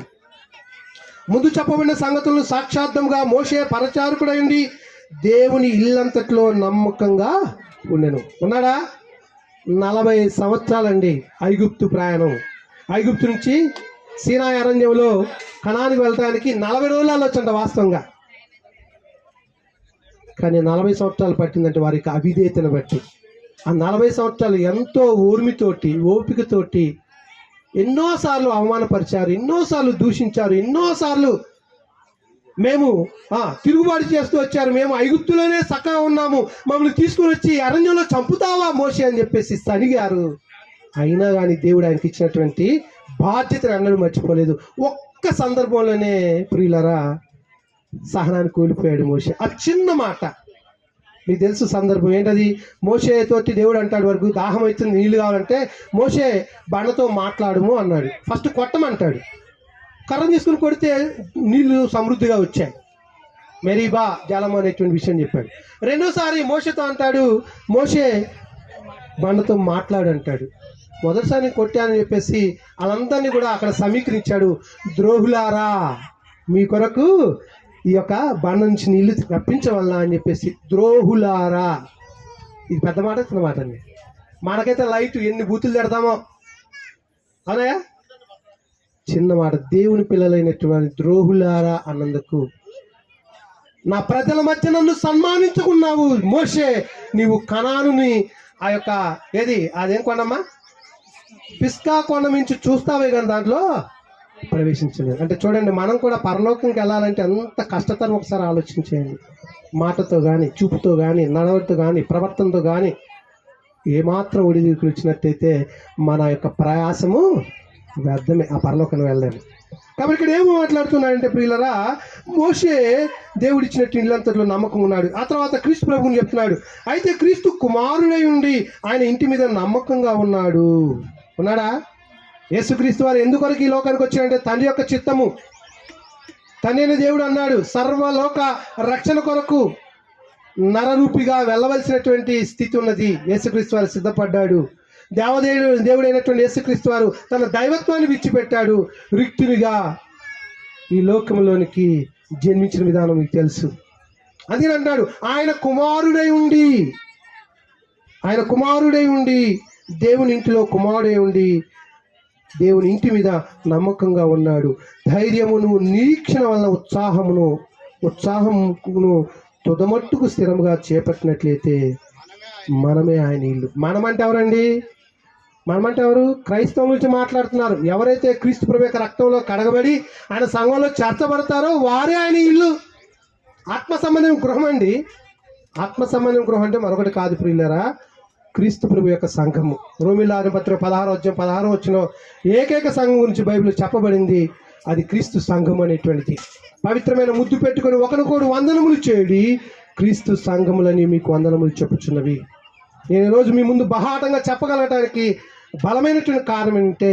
ముందు చెప్పబడిన సంగతులను సాక్షాత్తంగా మోషే పరచారకుడైంది దేవుని ఇల్లంతట్లో నమ్మకంగా ఉండెను. ఉన్నాడా? 40 సంవత్సరాలండి ఐగుప్తు ప్రయాణం. ఐగుప్తు నుంచి సీనాయి అరణ్యంలో కనానికి వెళ్ళటానికి 40 రోజులలో వచ్చంట వాస్తవంగా. కానీ 40 సంవత్సరాలు పట్టిందంటే వారికి అవిధేయతను బట్టి. ఆ 40 సంవత్సరాలు ఎంతో ఓర్మితోటి, ఓపికతోటి ఎన్నోసార్లు అవమానపరిచారు, ఎన్నోసార్లు దూషించారు, ఎన్నోసార్లు మేము తిరుగుబాటు చేస్తూ వచ్చారు. మేము ఐగుప్తులోనే చక్కగా ఉన్నాము, మమ్మల్ని తీసుకుని వచ్చి అరణ్యంలో చంపుతావా మోషే అని చెప్పేసి సనిగారు. అయినా కానీ దేవుడు ఆయనకి ఇచ్చినటువంటి బాధ్యతను అన్నది మర్చిపోలేదు. ఒక్క సందర్భంలోనే ప్రియులరా సహనాన్ని కోల్పోయాడు మోషే. ఆ చిన్న మాట మీకు తెలుసు సందర్భం ఏంటది? మోషే తోటి దేవుడు అంటాడు, వరకు దాహం అవుతుంది, నీళ్ళు కావాలంటే మోషే బండతో మాట్లాడము అన్నాడు. ఫస్ట్ కొట్టమంటాడు, కర్ర తీసుకుని కొడితే నీళ్లు సమృద్ధిగా వచ్చాయి, మెరీబా జలం అనేటువంటి విషయం చెప్పాడు. రెండోసారి మోషేతో అంటాడు, మోషే బండతో మాట్లాడు అంటాడు. మొదటిసారి కొట్టానని చెప్పేసి వాళ్ళందరినీ కూడా అక్కడ సమీకరించాడు. ద్రోహులారా, మీ కొరకు ఈ యొక్క బండ నుంచి నీళ్లు రప్పించవలన అని చెప్పేసి. ద్రోహులారా, ఇది పెద్ద మాట, చిన్న మాట అండి. మనకైతే లైట్ ఎన్ని బూతులు తిడతామో, అవునాయా? చిన్న మాట. దేవుని పిల్లలైనటువంటి ద్రోహులారా అన్నందుకు నా ప్రజల మధ్య నన్ను సన్మానించుకున్నావు మోషే. నీవు కనానుని ఆ యొక్క అదేం కొండమ్మా, పిస్కా కొండ నుంచి చూస్తావే కానీ దాంట్లో ప్రవేశించలేదు. అంటే చూడండి, మనం కూడా పరలోకంకి వెళ్ళాలంటే ఎంత కష్టతరం ఒకసారి ఆలోచించేయండి. మాటతో కానీ, చూపుతో కానీ, నడవడితో కానీ, ప్రవర్తనతో కానీ ఏమాత్రం ఒడిదుడుకులు వచ్చినట్టయితే మన యొక్క ప్రయాసము వ్యర్థమే, ఆ పరలోకానికి వెళ్ళలేము. కాబట్టి ఇక్కడ ఏమో మాట్లాడుతున్నాడంటే ప్రియులరా, మోషే దేవుడిచ్చినట్టు ఇల్లంతట్లో నమ్మకం ఉన్నాడు. ఆ తర్వాత క్రీస్తు ప్రభువుని చెప్తున్నాడు, అయితే క్రీస్తు కుమారుడై ఉండి ఆయన ఇంటి మీద నమ్మకంగా ఉన్నాడా? యేసుక్రీస్తు వారు ఎందుకొరకు ఈ లోకానికి వచ్చాడంటే తండ్రి యొక్క చిత్తము. తండ్రి అయిన దేవుడు అన్నాడు, సర్వలోక రక్షణ కొరకు నరరూపిగా వెళ్ళవలసినటువంటి స్థితి ఉన్నది. యేసుక్రీస్తు వారు సిద్ధపడ్డాడు. దేవుడైనటువంటి యేసుక్రీస్తు వారు తన దైవత్వాన్ని విడిచిపెట్టాడు. రిక్తునిగా ఈ లోకంలోనికి జన్మించిన విధానం మీకు తెలుసు. అందుకని అంటాడు, ఆయన కుమారుడై ఉండి దేవుని ఇంటిలో కుమారుడై ఉండి దేవుని ఇంటి మీద నమ్మకంగా ఉన్నాడు. ధైర్యమును నిరీక్షణ వలన ఉత్సాహమును తుదమట్టుకు స్థిరముగా చేపట్టినట్లయితే మనమే ఆయన ఇల్లు. మనమంటే ఎవరండి? మనమంటే ఎవరు? క్రైస్తవం గురించి మాట్లాడుతున్నారు. ఎవరైతే క్రీస్తు ప్రభు యొక్క రక్తంలో కడగబడి ఆయన సంఘంలో చేర్చబడతారో వారే ఆయన ఇల్లు. ఆత్మ సంబంధం గృహం అండి. ఆత్మ సంబంధం గృహం అంటే మరొకటి కాదు ప్రియులారా, క్రీస్తు ప్రభు యొక్క సంఘము. రోమీయుల పత్రిక 16 ఏకైక సంఘం గురించి బైబిల్ చెప్పబడింది. అది క్రీస్తు సంఘం అనేటువంటిది. పవిత్రమైన ముద్దు పెట్టుకొని ఒకరికొకడు వందనములు చేయడి, క్రీస్తు సంఘములని మీకు వందనములు చెప్పుచున్నవి. నేను ఈరోజు మీ ముందు బహాటంగా చెప్పగలగటానికి బలమైనటువంటి కారణం ఏంటంటే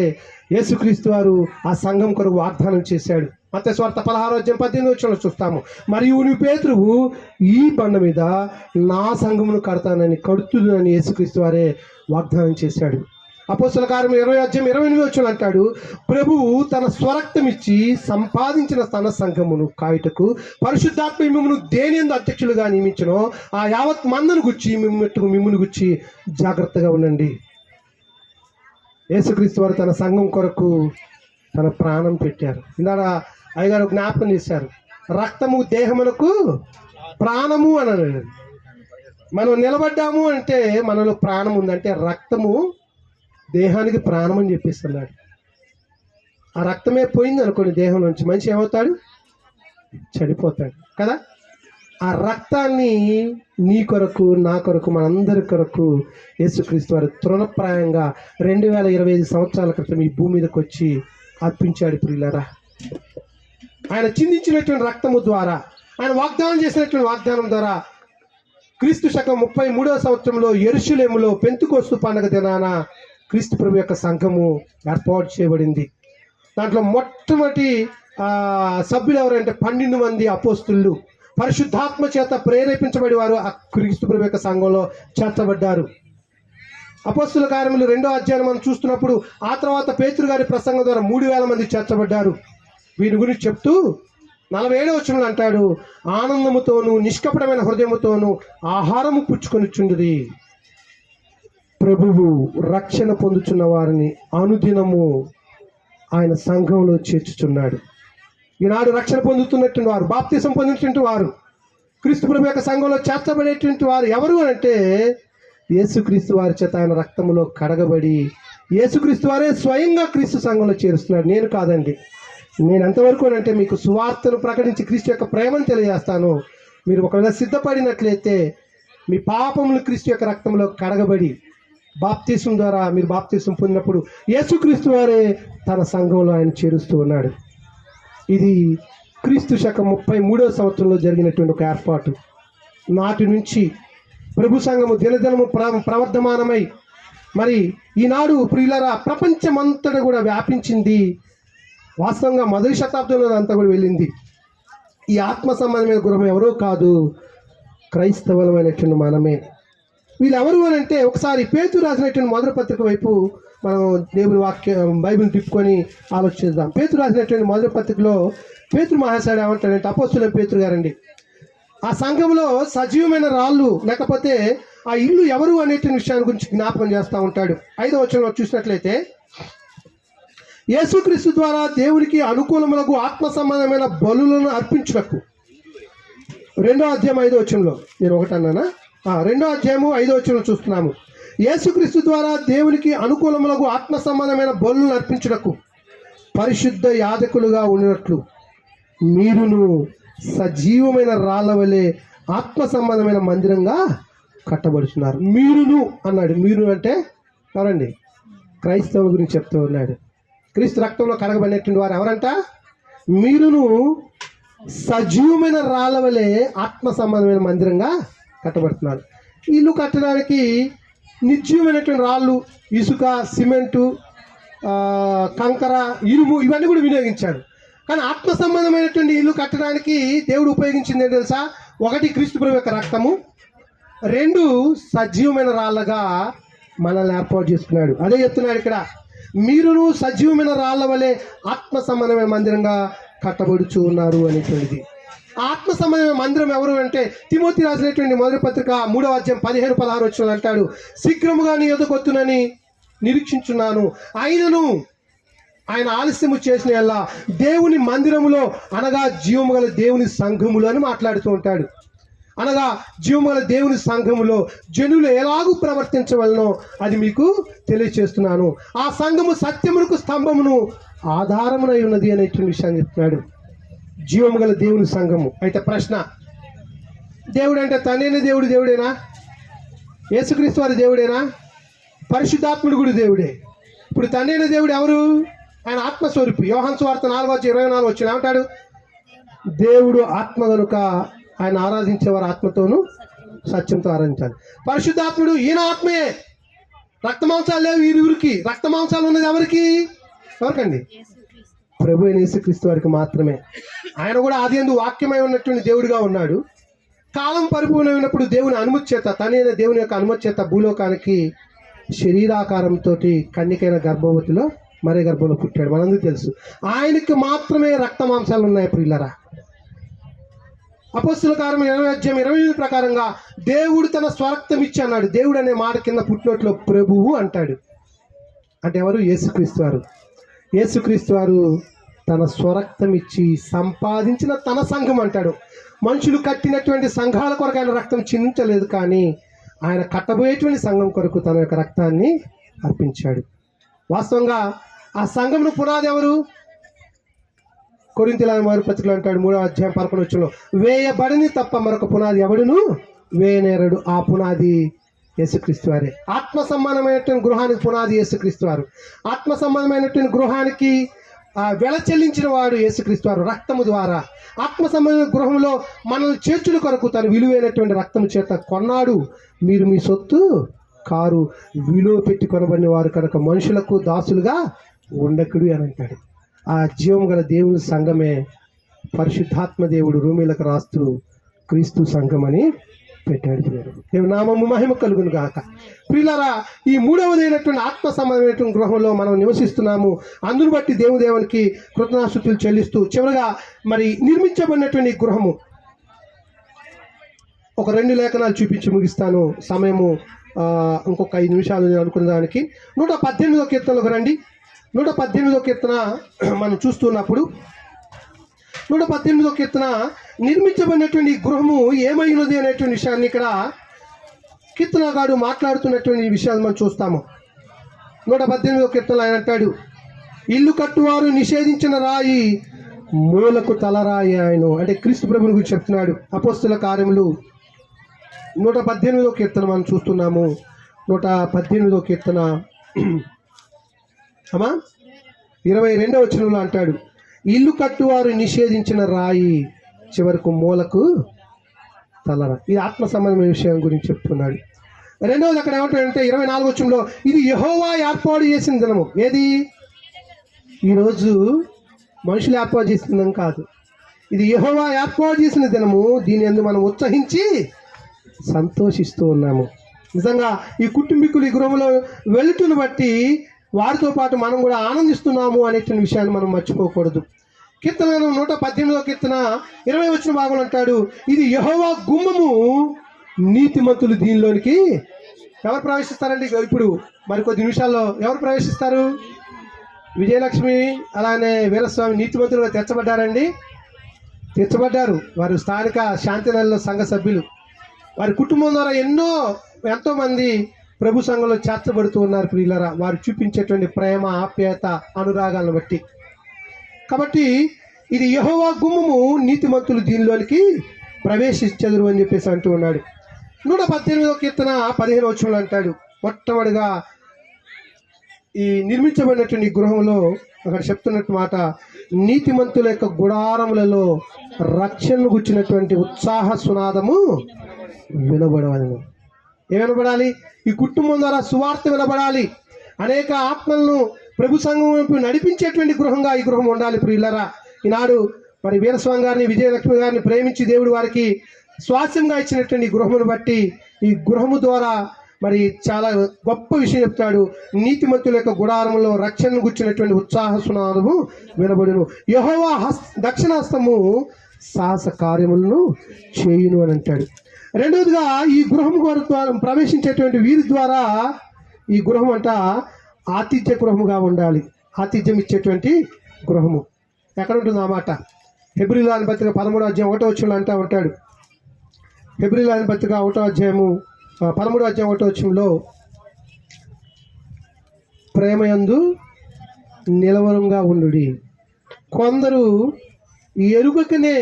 యేసుక్రీస్తు వారు ఆ సంఘం కొరకు వాగ్దానం చేశాడు. మత్తయి సువార్త 16:18 చూస్తాము. మరియు నువ్వు పేతురువు, ఈ బండ మీద నా సంఘమును కడుతుందని యేసుక్రీస్తు వారే వాగ్దానం చేశాడు. అపోస్తల కార్యం 20:28 అంటాడు, ప్రభువు తన స్వరక్తం ఇచ్చి సంపాదించిన తన సంఘమును కాయుటకు పరిశుద్ధాత్మ మిమ్మును దేనియందు అధ్యక్షులుగా నియమించనో ఆ యావత్ మందను గుచ్చి మిమ్మును గుచ్చి జాగ్రత్తగా ఉండండి. యేసుక్రీస్తు వారు తన సంఘం కొరకు తన ప్రాణం పెట్టారు. ఇందాక అయ్యగారు జ్ఞాపకం చేశారు, రక్తము దేహమునకు ప్రాణము అని అన్నాడు. మనం నిలబడ్డాము అంటే మనలో ప్రాణం ఉందంటే రక్తము దేహానికి ప్రాణం అని చెప్పిస్తున్నాడు. ఆ రక్తమే పోయింది అనుకోండి దేహం నుంచి, మనిషి ఏమవుతాడు? చనిపోతాడు కదా. ఆ రక్తాన్ని నీ కొరకు నా కొరకు మనందరి కొరకు యేసుక్రీస్తు వారు తృణప్రాయంగా 2025 సంవత్సరాల క్రితం ఈ భూమి మీదకి వచ్చి అర్పించాడు. ప్రియులారా, ఆయన చిందించినటువంటి రక్తము ద్వారా, ఆయన వాగ్దానం చేసినటువంటి వాగ్దానం ద్వారా క్రీస్తు శకం 33వ సంవత్సరంలో యెరూషలేములో పెంతెకోస్తు పండుగ దినాన క్రీస్తు ప్రభు యొక్క సంఘము ఏర్పాటు చేయబడింది. దాంట్లో మొట్టమొదటి సభ్యులు ఎవరంటే 12 మంది అపోస్తులు పరిశుద్ధాత్మ చేత ప్రేరేపించబడి వారు ఆ క్రీస్తు ప్రభు యొక్క సంఘంలో చేర్చబడ్డారు. అపోస్తుల కార్యములు 2వ అధ్యాయం మనం చూస్తున్నప్పుడు ఆ తర్వాత పేతురు గారి ప్రసంగం ద్వారా 3000 మంది చేర్చబడ్డారు. వీరి గురించి చెప్తూ 47వ వచనంలో అంటాడు, ఆనందముతోను నిష్కపటమైన హృదయముతోను ఆహారము పుచ్చుకొనిచుండుడి, ప్రభువు రక్షణ పొందుచున్న వారిని అనుదినము ఆయన సంఘంలో చేర్చుచున్నాడు. ఈనాడు రక్షణ పొందుతున్నటువంటి వారు, బాప్తిసం పొందినటువంటి వారు, క్రీస్తు ప్రభు యొక్క సంఘంలో చేర్చబడేటువంటి వారు ఎవరు అంటే యేసుక్రీస్తు వారి చేత ఆయన రక్తములో కడగబడి యేసుక్రీస్తు వారే స్వయంగా క్రీస్తు సంఘంలో చేరుస్తున్నాడు. నేను కాదండి. నేను ఎంతవరకు అంటే మీకు సువార్తను ప్రకటించి క్రీస్తు యొక్క ప్రేమను తెలియజేస్తాను. మీరు ఒకవేళ సిద్ధపడినట్లయితే మీ పాపములు క్రీస్తు యొక్క రక్తంలో కడగబడి బాప్తిసం ద్వారా మీరు బాప్తిసం పొందినప్పుడు యేసుక్రీస్తు వారే తన సంఘంలో ఆయన చేరుస్తూ ఉన్నాడు. ఇది క్రీస్తు శకం 33వ సంవత్సరంలో జరిగినటువంటి ఒక ఏర్పాటు. నాటి నుంచి ప్రభు సంఘము దినదినము ప్రవర్ధమానమై మరి ఈనాడు ప్రియులారా ప్రపంచమంతటా కూడా వ్యాపించింది. వాస్తవంగా మొదటి శతాబ్దంలో అంతా కూడా వెళ్ళింది. ఈ ఆత్మ సంబంధమైన గృహం ఎవరో కాదు, క్రైస్తవులమైనటువంటి మనమే. వీళ్ళు ఎవరు అని అంటే ఒకసారి పేతురు రాసినటువంటి మొదటి పత్రిక వైపు మనం దేవుని బైబిల్ తిప్పుకొని ఆలోచిద్దాం. పేతురు రాసినటువంటి మొదటి పత్రికలో పేతురు మహాశయుడు ఏమంటాడంటే, అపోస్తులైన పేతురు గారండి, ఆ సంఘంలో సజీవమైన రాళ్ళు లేకపోతే ఆ ఇల్లు ఎవరు అనేటువంటి విషయాన్ని గురించి జ్ఞాపకం చేస్తూ ఉంటాడు. 5వ వచనంలో చూసినట్లయితే, యేసుక్రీస్తు ద్వారా దేవునికి అనుకూలములకు ఆత్మ సంబంధమైన బలులను అర్పించుటకు. 2వ అధ్యాయం 5వ వచనంలో, నేను ఒకటి అన్నానా? 2వ అధ్యాయము 5వ వచనంలో చూస్తున్నాము. యేసుక్రీస్తు ద్వారా దేవునికి అనుకూలములకు ఆత్మ సంబంధమైన బలులను అర్పించుటకు పరిశుద్ధ యాజకులుగా ఉండినట్లు మీరును సజీవమైన రాళ్ళ వలె ఆత్మ సంబంధమైన మందిరంగా కట్టబడుతున్నారు. మీరును అన్నాడు. మీరు అంటే ఎవరండి? క్రైస్తవుల గురించి చెప్తూ ఉన్నాడు. క్రీస్తు రక్తంలో కడగబడినటువంటి వారు ఎవరంట? మీరును సజీవమైన రాళ్ళ వలె ఆత్మ సంబంధమైన మందిరంగా కట్టబడుతున్నారు. ఇల్లు కట్టడానికి నిర్జీవమైనటువంటి రాళ్ళు, ఇసుక, సిమెంటు, కంకర, ఇనుము ఇవన్నీ కూడా వినియోగించాడు. కానీ ఆత్మ సంబంధమైనటువంటి ఇల్లు కట్టడానికి దేవుడు ఉపయోగించింది ఏంటి తెలుసా? ఒకటి క్రీస్తు ప్రభు యొక్క రక్తము, రెండు సజీవమైన రాళ్ళగా మనల్ని ఏర్పాటు చేసుకున్నాడు. అదే చెప్తున్నాడు ఇక్కడ, మీరును సజీవమైన రాళ్ళ వలె ఆత్మ సంబంధమైన మందిరంగా కట్టబడుచు ఉన్నారు అనేటువంటిది. ఆత్మ సంబంధమైన మందిరం ఎవరు అంటే తిమోతి రాసినటువంటి మొదటి పత్రిక 3వ అధ్యాయం 15-16 వచనాలు అంటాడు, శీఘ్రముగా నీ యొద్దకొత్తునని నిరీక్షించున్నాను, ఆయనను ఆయన ఆలస్యము చేసిన ఎలా దేవుని మందిరములో అనగా జీవము గల దేవుని సంఘములో అని మాట్లాడుతూ ఉంటాడు. అనగా జీవము గల దేవుని సంఘములో జనులు ఎలాగూ ప్రవర్తించవలనో అది మీకు తెలియచేస్తున్నాను. ఆ సంఘము సత్యమునకు స్తంభమును ఆధారమునై ఉన్నది అనేటువంటి విషయాన్ని చెప్తున్నాడు. జీవము గల దేవుని సంఘము. అయితే ప్రశ్న, దేవుడు అంటే తనైన దేవుడేనా? యేసుక్రీస్తు వారి దేవుడేనా? పరిశుద్ధాత్ముడు కూడా దేవుడే. ఇప్పుడు తనైన దేవుడు ఎవరు? ఆయన ఆత్మస్వరూపి. యోహాను సువార్త 4:24 వచ్చిన ఏమంటాడు? దేవుడు ఆత్మ కనుక ఆయన ఆరాధించేవారు ఆత్మతోనూ సత్యంతో ఆరాధించాలి. పరిశుద్ధాత్ముడు ఈయన ఆత్మయే. రక్తమాంసాలు లేవు వీరికి. రక్తమాంసాలు ఉన్నది ఎవరికండి? ప్రభు అయిన యేసుక్రీస్తు వారికి మాత్రమే. ఆయన కూడా ఆదియందు వాక్యమై ఉన్నటువంటి దేవుడిగా ఉన్నాడు. కాలం పరిపూర్ణమైనప్పుడు దేవుని అనుమతి చేత, తనైన దేవుని యొక్క అనుమతి చేత భూలోకానికి శరీరాకారంతో కన్యకైన గర్భవతిలో మరే గర్భంలో పుట్టాడు. మనందరికీ తెలుసు. ఆయనకి మాత్రమే రక్తమాంసాలు ఉన్నాయి ప్రియులరా. అపొస్తలుల కార్యం 20:28 ప్రకారంగా దేవుడు తన స్వరక్తం ఇచ్చి అన్నాడు. దేవుడు అనే మాట కింద పుట్టినట్లో ప్రభువు అంటాడు. అంటే ఎవరు? యేసుక్రీస్తు వారు. యేసుక్రీస్తు వారు తన స్వరక్తం ఇచ్చి సంపాదించిన తన సంఘం అంటాడు. మనుషులు కట్టినటువంటి సంఘాల కొరకు ఆయన రక్తం చిందించలేదు, కానీ ఆయన కట్టబోయేటువంటి సంఘం కొరకు తన యొక్క రక్తాన్ని అర్పించాడు. వాస్తవంగా ఆ సంఘంను పునాది ఎవరు? కొరింథీయుల మొదటి పత్రికలో అంటాడు 3వ అధ్యాయం 11 వచనంలో, వేయబడిని తప్ప మరొక పునాది ఎవడును వేయనేరడు. ఆ పునాది యేసుక్రీస్తు వారే. ఆత్మ సంబంధమైనటువంటి గృహానికి పునాది యేసుక్రీస్తు వారు. ఆత్మ సంబంధమైనటువంటి గృహానికి వెల చెల్లించిన వాడు యేసుక్రీస్తు వారు రక్తము ద్వారా. ఆత్మ సంబంధమైన గృహంలో మనల్ని చేర్చుల కొరకు తన విలువైనటువంటి రక్తము చేత కొన్నాడు. మీరు మీ సొత్తు కారు, విలువ పెట్టి కొనబడిన వారు కనుక మనుషులకు దాసులుగా ఉండకుడు అని అంటాడు. ఆ జీవం గల దేవుని సంఘమే పరిశుద్ధాత్మ దేవుడు రోమీలకు రాస్తూ క్రీస్తు సంఘం అని పెట్టాడు. దేవుని నామము మహిమ కలుగును గాక. ప్రియులారా, ఈ మూడవదైనటువంటి ఆత్మ సంబంధమైనటువంటి గృహంలో మనం నివసిస్తున్నాము. అందును బట్టి దేవునికి కృతజ్ఞతాస్తుతులు చెల్లిస్తూ చివరిగా మరి నిర్మించబడినటువంటి గృహము ఒక 2 లేఖనాలు చూపించి ముగిస్తాను. సమయము ఇంకొక 5 నిమిషాలు అనుకున్న దానికి 118వ కీర్తనలోకి రండి. 118వ కీర్తన మనం చూస్తున్నప్పుడు 118వ కీర్తన నిర్మించబడినటువంటి గృహము ఏమైనది అనేటువంటి విషయాన్ని ఇక్కడ కీర్తనగాడు మాట్లాడుతున్నటువంటి విషయాలు మనం చూస్తాము. 118వ కీర్తనలో ఆయన అంటాడు, ఇల్లు కట్టువారు నిషేధించిన రాయి మూలకు తలరాయి ఆయన. అంటే క్రీస్తు ప్రభుని గురించి చెప్తున్నాడు. అపొస్తలుల కార్యములు 118వ కీర్తన మనం చూస్తున్నాము. 118వ కీర్తన 22వ వచనంలో అంటాడు, ఇల్లు కట్టువారు నిషేధించిన రాయి చివరకు మూలకు తలరా. ఇది ఆత్మ సంబంధమైన విషయం గురించి చెప్తున్నాడు. రెండవది అక్కడ ఏమంటాడంటే 24వ వచనంలో, ఇది యెహోవా ఏర్పాటు చేసిన దినము. ఏది? ఈరోజు మనుషులు ఏర్పాటు చేసిన దినం కాదు, ఇది యెహోవా ఏర్పాటు చేసిన దినము. దీని యందు మనం ఉత్సహించి సంతోషిస్తూ ఉన్నాము. నిజంగా ఈ కుటుంబీకులు ఈ గృహంలో వెళుతును బట్టి వారితో పాటు మనం కూడా ఆనందిస్తున్నాము అనేటువంటి విషయాన్ని మనం మర్చిపోకూడదు. కీర్తన 118వ కీర్తన 20వ వచనం భాగంలో అంటాడు, ఇది యెహోవా గుమ్మము, నీతిమంతులు దీనిలోనికి ఎవరు ప్రవేశిస్తారండి? ఇప్పుడు మరికొద్ది నిమిషాల్లో ఎవరు ప్రవేశిస్తారు? విజయలక్ష్మి అలానే వీరస్వామి నీతిమంతులుగా తెచ్చబడ్డారండి. తెచ్చబడ్డారు. వారు స్థానిక శాంతినగర్లో సంఘ సభ్యులు. వారి కుటుంబం ద్వారా ఎంతోమంది ప్రభు సంఘంలో చేర్చబడుతూ ఉన్నారు. ప్రియులారా, వారు చూపించేటువంటి ప్రేమ, ఆప్యాయత, అనురాగాలను బట్టి. కాబట్టి ఇది యెహోవా గుమ్మము, నీతిమంతులు దీనిలోనికి ప్రవేశించెదరు అని చెప్పేసి అంటూ ఉన్నాడు. 118వ కీర్తన 15వ వచనంలో అంటాడు, మొట్టమొదటిగా ఈ నిర్మించబడినటువంటి గృహంలో అక్కడ చెప్తున్నట్టు మాట, నీతిమంతుల యొక్క గుడారములలో రక్షణను గుచ్చినటువంటి ఉత్సాహ సునాదము వినబడవలను. ఏం వినబడాలి? ఈ కుటుంబం ద్వారా సువార్త వినబడాలి. అనేక ఆత్మలను ప్రభు సంఘం వైపు నడిపించేటువంటి గృహంగా ఈ గృహం ఉండాలి. ప్రియులరా, ఈనాడు మరి వీరస్వామి గారిని, విజయలక్ష్మి గారిని ప్రేమించి దేవుడు వారికి స్వాస్యంగా ఇచ్చినటువంటి ఈ గృహమును బట్టి ఈ గృహము ద్వారా మరి చాలా గొప్ప విషయం చెప్తాడు. నీతిమంతుల యొక్క గుడారంలో రక్షణను గుర్చినటువంటి ఉత్సాహ సునాదము వినబడును. యెహోవా దక్షిణాస్తము సాహస కార్యములను చేయును అని అంటాడు. రెండవదిగా ఈ గృహము ద్వారా ప్రవేశించేటువంటి వీరి ద్వారా ఈ గృహం అంట ఆతిథ్య గృహముగా ఉండాలి. ఆతిథ్యం ఇచ్చేటువంటి గృహము ఎక్కడ ఉంటుంది ఆ మాట? హెబ్రీయుల పత్రిక 13వ అధ్యాయం 1వ వచనంలో అంటా ఉంటాడు. హెబ్రీయుల పత్రిక 1వ అధ్యాయము 13వ అధ్యాయం 1వ వచనంలో ప్రేమయందు నిలవరంగా ఉండుడి. కొందరు ఎరుగకనే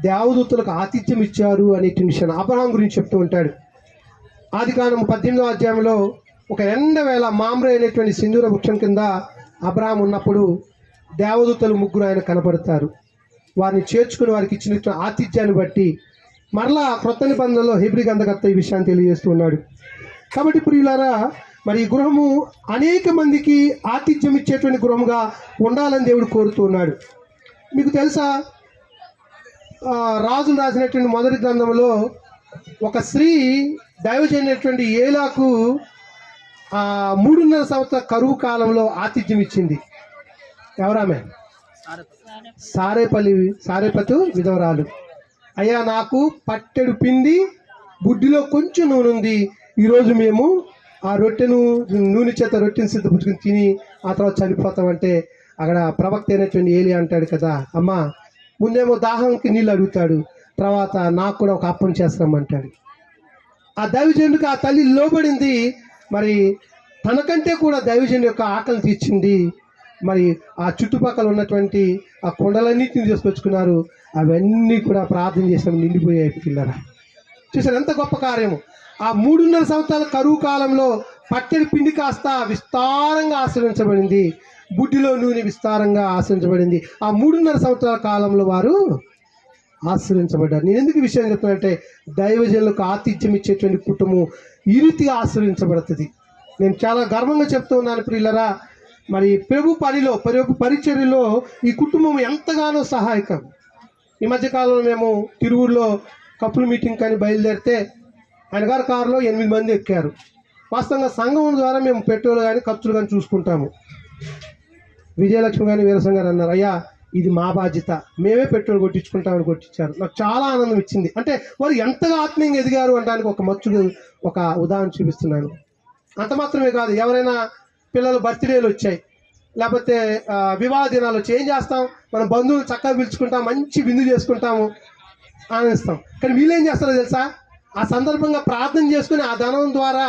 దేవదూతలకు ఆతిథ్యం ఇచ్చారు అనేటువంటి విషయాన్ని అబ్రహాం గురించి చెప్తూ ఉంటాడు. ఆదికాండం 18వ అధ్యాయంలో ఒక ఎండవేళ మామ్రే అనేటువంటి సింధూర వృక్షం కింద అబ్రహాం ఉన్నప్పుడు దేవదూతలు ముగ్గురు ఆయన కనపడతారు. వారిని చేర్చుకుని వారికి ఇచ్చిన ఆతిథ్యాన్ని బట్టి మరలా క్రొత్త నిబంధనలో హెబ్రీ గ్రంథకర్త ఈ విషయాన్ని తెలియజేస్తూ ఉన్నాడు. కాబట్టి ప్రియులారా, మరి ఈ గృహము అనేక మందికి ఆతిథ్యం ఇచ్చేటువంటి గృహముగా ఉండాలని దేవుడు కోరుతూ ఉన్నాడు. మీకు తెలుసా, రాజులు రాసినటువంటి మొదటి గ్రంథంలో ఒక స్త్రీ దైవజనటువంటి ఏలాకు 3.5 సంవత్సరాల కరువు కాలంలో ఆతిథ్యం ఇచ్చింది. ఎవరామె? సారేపతు విధవరాలు. అయ్యా, నాకు పట్టెడు పిండి బుడ్డిలో కొంచెం నూనె ఉంది, ఈరోజు మేము ఆ నూనె చేత రొట్టెను సిద్ధపుచ్చుకుని తిని ఆ తర్వాత చనిపోతామంటే అక్కడ ప్రవక్త అయినటువంటి ఏలి అంటాడు కదా, అమ్మా ముందేమో దాహంకి నీళ్ళు అడుగుతాడు, తర్వాత నాకు కూడా ఒక అప్పం చేస్తామంటాడు. ఆ దైవజనుడికి ఆ తల్లి లోబడింది. మరి తనకంటే కూడా దైవజనుడి యొక్క ఆకలిని తీర్చింది. మరి ఆ చుట్టుపక్కల ఉన్నటువంటి ఆ కొండలన్నింటిని తీసుకొచ్చుకున్నారు. అవన్నీ కూడా ప్రార్థన చేసిన నిండిపోయాయి పిల్లరా. చూసారు ఎంత గొప్ప కార్యము. ఆ 3.5 సంవత్సరాల కరువు కాలంలో పట్టెడు పిండి కాస్త విస్తారంగా ఆశ్రయించబడింది, బుడ్డిలో నూనె విస్తారంగా ఆశ్రయించబడింది. ఆ 3.5 సంవత్సరాల కాలంలో వారు ఆశ్రయించబడ్డారు. నేను ఎందుకు ఈ విషయం చెప్తున్నానంటే, దైవజనులకు ఆతిథ్యం ఇచ్చేటువంటి కుటుంబం ఈ రీతిగా ఆశ్రయించబడుతుంది. నేను చాలా గర్వంగా చెప్తూ ఉన్నాను ప్రియులరా. మరి ప్రభు పరిచర్యలో ఈ కుటుంబం ఎంతగానో సహాయకం. ఈ మధ్యకాలంలో మేము తిరువురులో కపుల్ మీటింగ్ కానీ బయలుదేరితే ఆయన గారి కారులో 8 మంది ఎక్కారు. వాస్తవంగా సంఘం ద్వారా మేము పెట్రోల్ కానీ ఖర్చులు కానీ చూసుకుంటాము. విజయలక్ష్మి కానీ వీరసం గారు అన్నారు, అయ్యా ఇది మా బాధ్యత, మేమే పెట్రోల్ కొట్టించుకుంటామని కొట్టించారు. నాకు చాలా ఆనందం ఇచ్చింది. అంటే వారు ఎంతగా ఆత్మీయంగా ఎదిగారు అనడానికి ఒక ఉదాహరణ చూపిస్తున్నాను. అంత మాత్రమే కాదు, ఎవరైనా పిల్లలు బర్త్డేలు వచ్చాయి, లేకపోతే వివాహ దినాలు వచ్చి ఏం చేస్తాం, మనం బంధువులు చక్కగా పిలుచుకుంటాం, మంచి విందు చేసుకుంటాము, ఆనందిస్తాం. కానీ వీళ్ళేం చేస్తారో తెలుసా, ఆ సందర్భంగా ప్రార్థన చేసుకుని ఆ ధనం ద్వారా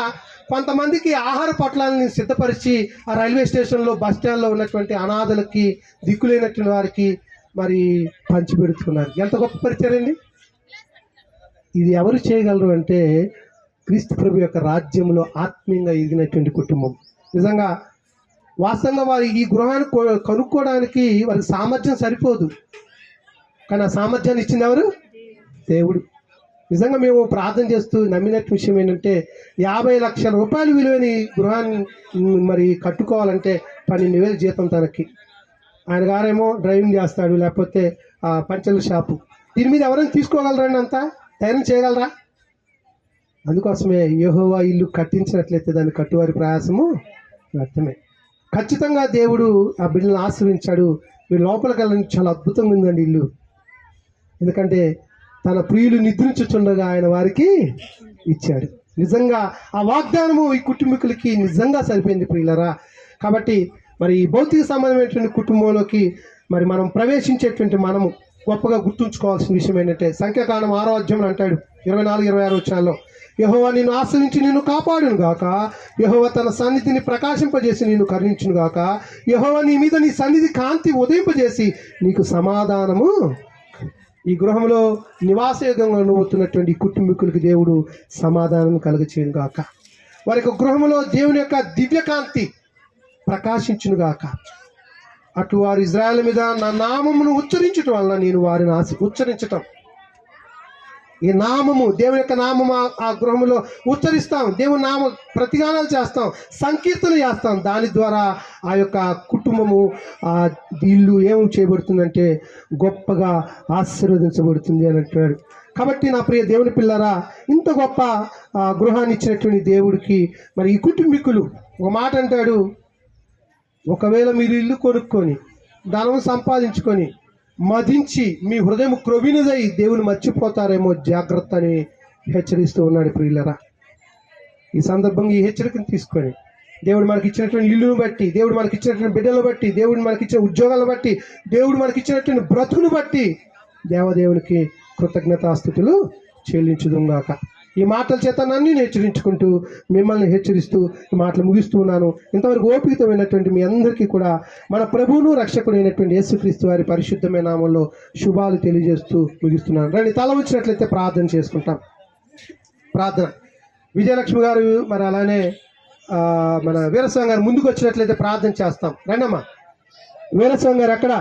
కొంతమందికి ఆహార పొట్లాలని సిద్ధపరిచి ఆ రైల్వే స్టేషన్లో బస్ స్టాండ్లో ఉన్నటువంటి అనాథలకి దిక్కులేనటువంటి వారికి మరి పంచిపెడుతున్నారు. ఎంత గొప్ప పరిచయం అండి. ఇది ఎవరు చేయగలరు అంటే క్రీస్తు ప్రభు యొక్క రాజ్యంలో ఆత్మీయంగా ఎదిగినటువంటి కుటుంబం. నిజంగా వాస్తవంగా వారి ఈ గృహాన్ని కనుక్కోవడానికి వారికి సామర్థ్యం సరిపోదు, కానీ ఆ సామర్థ్యాన్ని ఇచ్చింది ఎవరు? దేవుడు. నిజంగా మేము ప్రార్థన చేస్తూ నమ్మినట్టు విషయం ఏంటంటే 50 లక్షల రూపాయలు విలువైన ఈ గృహాన్ని మరి కట్టుకోవాలంటే 12,000 జీతం తనకి. ఆయన గారేమో డ్రైవింగ్ చేస్తాడు, లేకపోతే పంచల షాపు. దీని మీద ఎవరైనా తీసుకోగలరండి? అంతా ధైర్యం చేయగలరా? అందుకోసమే యెహోవా ఇల్లు కట్టించినట్లయితే దాన్ని కట్టువారి ప్రయాసము వ్యర్థమే. ఖచ్చితంగా దేవుడు ఆ బిడ్డలను ఆశ్రయించాడు. మీరు లోపలికి వెళ్ళని చాలా అద్భుతంగా ఉందండి ఇల్లు. ఎందుకంటే తన ప్రియులు నిద్రించుచుండగా ఆయన వారికి ఇచ్చాడు. నిజంగా ఆ వాగ్దానము ఈ కుటుంబీకులకి నిజంగా సరిపోయింది ప్రియులరా. కాబట్టి మరి ఈ భౌతిక సంబంధమైనటువంటి కుటుంబంలోకి మరి మనం ప్రవేశించేటువంటి మనము గొప్పగా గుర్తుంచుకోవాల్సిన విషయం ఏంటంటే, సంఖ్యాకాండం 6వ అధ్యాయం అంటాడు 24-26 వచనాల్లో, యెహోవా నిన్ను ఆశ్రయించి నిన్ను కాపాడును గాక, యెహోవా తన సన్నిధిని ప్రకాశింపజేసి నిన్ను కరుణించును గాక, యెహోవా నీ మీద నీ సన్నిధి కాంతి ఉదయింపజేసి నీకు సమాధానము. ఈ గృహంలో నివాసయోగంగా నవ్వుతున్నటువంటి కుటుంబీకులకి దేవుడు సమాధానం కలుగచేయును గాక. వారి యొక్క గృహంలో దేవుని యొక్క దివ్యకాంతి ప్రకాశించును గాక. అటు వారు ఇజ్రాయేల్ మీద నా నామమును ఉచ్చరించటం వలన నేను వారిని ఉచ్చరించటం. ఈ నామము, దేవుని యొక్క నామము ఆ గృహంలో ఉచ్చరిస్తాం, దేవుని నామ ప్రతిగానాలు చేస్తాం, సంకీర్తన చేస్తాం. దాని ద్వారా ఆ యొక్క కుటుంబము, ఆ ఇల్లు ఏమి చేయబడుతుందంటే గొప్పగా ఆశీర్వదించబడుతుంది అని అంటున్నాడు. కాబట్టి నా ప్రియ దేవుని పిల్లరా, ఇంత గొప్ప గృహాన్ని ఇచ్చినటువంటి దేవుడికి మరి ఈ కుటుంబీకులు ఒక మాట అంటాడు, ఒకవేళ మీరు ఇల్లు కొనుక్కొని ధనం సంపాదించుకొని మదించి మీ హృదయం క్రొవినదై దేవుని మర్చిపోతారేమో జాగ్రత్త అని హెచ్చరిస్తూ ఉన్నాడు. ప్రియులరా, ఈ సందర్భంగా ఈ హెచ్చరికను తీసుకొని దేవుడు మనకి ఇచ్చినటువంటి ఇల్లును బట్టి, దేవుడు మనకి ఇచ్చినటువంటి బిడ్డలను బట్టి, దేవుడు మనకి ఇచ్చిన ఉద్యోగాలను బట్టి, దేవుడు మనకి ఇచ్చినటువంటి బ్రతుకును బట్టి దేవదేవునికి కృతజ్ఞతాస్తుతులు చెల్లించుదుగాక. ఈ మాటల చేత నన్ను హెచ్చరించుకుంటూ మిమ్మల్ని హెచ్చరిస్తూ ఈ మాటలు ముగిస్తూ ఉన్నాను. ఇంతవరకు ఓపికతో విన్నటువంటి మీ అందరికీ కూడా మన ప్రభువును రక్షకుడు అయినటువంటి యేసుక్రీస్తు వారి పరిశుద్ధమైన నామంలో శుభాలు తెలియజేస్తూ ముగిస్తున్నాను. రండి, తల ఉంచినట్లయితే ప్రార్థన చేసుకుంటాం. ప్రార్థన. విజయలక్ష్మి గారు మరి అలానే మన వీరస్వామి గారు ముందుకు వచ్చినట్లయితే ప్రార్థన చేస్తాం. రండమ్మా. వీరస్వామి గారు ఎక్కడ?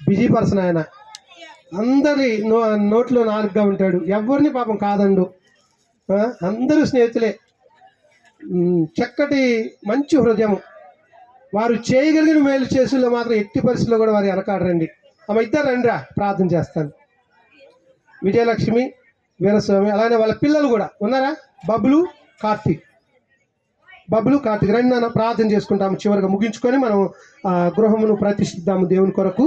బిజీ పర్సన్ ఆయన, అందరి నోట్లో నాలుగుగా ఉంటాడు, ఎవరిని పాపం కాదండు, అందరూ స్నేహితులే, చక్కటి మంచి హృదయం. వారు చేయగలిగిన మేలు చేసులో మాత్రం ఎట్టి పరిస్థితుల్లో కూడా వారు వెనకాడరండి. ఆమె ఇద్దరు రండిరా, ప్రార్థన చేస్తాను. విజయలక్ష్మి, వీరస్వామి, అలానే వాళ్ళ పిల్లలు కూడా ఉన్నారా, బబ్లు కార్తీక్ రండి నాన్న, ప్రార్థన చేసుకుంటాము. చివరిగా ముగించుకొని మనం గృహమును ప్రతిష్ఠిద్దాము దేవుని కొరకు.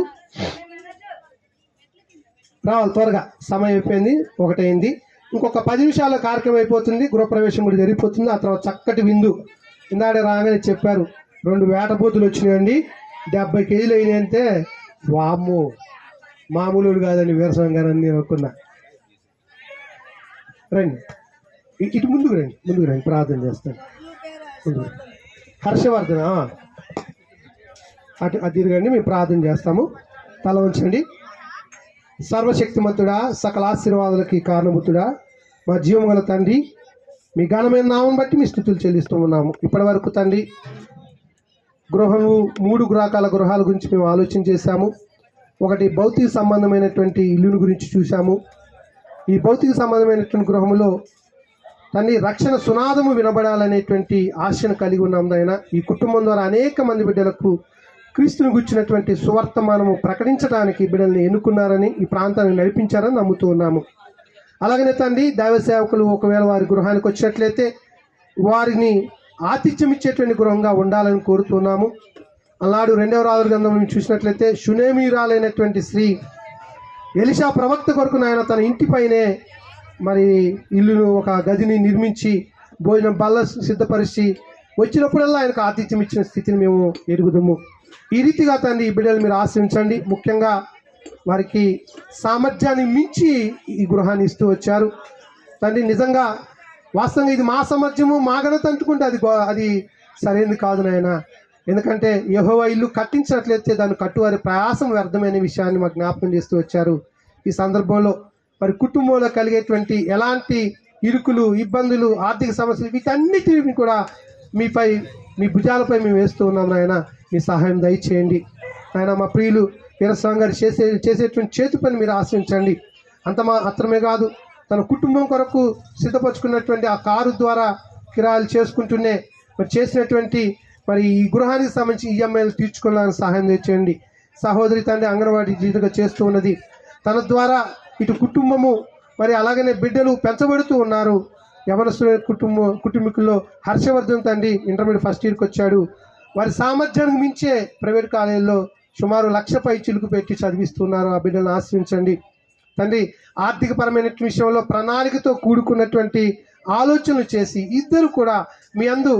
రావాలి త్వరగా, సమయం అయిపోయింది, 1 అయింది. ఇంకొక 10 నిమిషాల్లో కార్యక్రమం అయిపోతుంది, గృహప్రవేశం కూడా జరిగిపోతుంది. ఆ తర్వాత చక్కటి విందు. ఇందాడే రాగానే చెప్పారు 2 వేటపోతులు వచ్చినాయండి, 70 కేజీలు అయినాయంటే వామ్మో మామూలు కాదండి వీరస్వామి గారు అని నేను అనుకున్నా. రండి, ఇటు ముందుకు రండి, ప్రార్థన చేస్తాను. హర్షవర్ధన అటు తిరగండి, మేము ప్రార్థన చేస్తాము. తల ఉంచండి. సర్వశక్తిమంతుడా, సకల ఆశీర్వాదాలకి కారణభూతుడా, మా జీవం గల తండ్రి, మీ ఘనమైన నామం బట్టి మీ స్తుతులు చెల్లిస్తూ ఉన్నాము. ఇప్పటి వరకు తండ్రి గృహము 3 రకాల గృహాల గురించి మేము ఆలోచన చేశాము. ఒకటి భౌతిక సంబంధమైనటువంటి ఇల్లుని గురించి చూసాము. ఈ భౌతిక సంబంధమైనటువంటి గృహములో తండ్రి రక్షణ సునాదము వినబడాలనేటువంటి ఆశను కలిగి ఉన్నాం నాయన. ఈ కుటుంబం ద్వారా అనేక మంది బిడ్డలకు క్రీస్తుని గుర్చినటువంటి సువర్తమానము ప్రకటించడానికి బిడ్డల్ని ఎన్నుకున్నారని, ఈ ప్రాంతాన్ని నడిపించారని నమ్ముతూ ఉన్నాము. అలాగనే తండ్రి దైవ సేవకులు ఒకవేళ వారి గృహానికి వచ్చినట్లయితే వారిని ఆతిథ్యం ఇచ్చేటువంటి గృహంగా ఉండాలని కోరుతున్నాము. అలాడు 2వ రాజుల గ్రంథంలో చూసినట్లయితే షునేమీరాలైనటువంటి స్త్రీ ఎలీషా ప్రవక్త కొరకు నాయన తన ఇంటిపైనే మరి ఇల్లును, ఒక గదిని నిర్మించి భోజనం బల్ల సిద్ధపరిచి వచ్చినప్పుడల్లా ఆయనకు ఆతిథ్యం ఇచ్చిన స్థితిని మేము ఎరుగుదాము. ఈ రీతిగా తండ్రి ఈ బిడ్డలు మీరు ఆశ్రయించండి. ముఖ్యంగా వారికి సామర్థ్యాన్ని మించి ఈ గృహాన్ని ఇస్తూ వచ్చారు తండ్రి. నిజంగా వాస్తవంగా ఇది మా సామర్థ్యము, మా ఘనత అంటుకుంటే అది సరైనది కాదు నాయన. ఎందుకంటే యెహోవా ఇల్లు కట్టించినట్లయితే దాన్ని కట్టువారి ప్రయాసం వ్యర్థమైన విషయాన్ని మాకు జ్ఞాపకం చేస్తూ వచ్చారు. ఈ సందర్భంలో మరి కుటుంబంలో కలిగేటువంటి ఎలాంటి ఇరుకులు, ఇబ్బందులు, ఆర్థిక సమస్యలు, వీటన్నిటిని కూడా మీ భుజాలపై మేము వేస్తూ ఉన్నాం నాయన. మీ సహాయం దయచేయండి ఆయన. మా ప్రియులు వీరస్వామి గారు చేసేటువంటి చేతి పని మీరు ఆశ్రయించండి. మాత్రమే కాదు, తన కుటుంబం కొరకు సిద్ధపరచుకున్నటువంటి ఆ కారు ద్వారా కిరాయిలు చేసుకుంటూనే మరి చేసినటువంటి మరి ఈ గృహానికి సంబంధించి ఈఎంఐలు తీర్చుకోవాలని సహాయం తెచ్చేయండి. సహోదరి తండ్రి అంగన్వాడీ జీవితంగా చేస్తూ ఉన్నది. తన ద్వారా ఇటు కుటుంబము మరి అలాగనే బిడ్డలు పెంచబడుతూ ఉన్నారు. యవనస్తుల కుటుంబీకుల్లో హర్షవర్ధన్ తండ్రి ఇంటర్మీడియట్ ఫస్ట్ ఇయర్కి వచ్చాడు. వారి సామర్థ్యానికి మించే ప్రైవేట్ కాలేజీలో సుమారు 1,00,000 పై చిలుకు పెట్టి చదివిస్తున్నారు. ఆ బిడ్డలను ఆశ్రయించండి తండ్రి. ఆర్థికపరమైన విషయంలో ప్రణాళికతో కూడుకున్నటువంటి ఆలోచనలు చేసి ఇద్దరు కూడా మీ అందు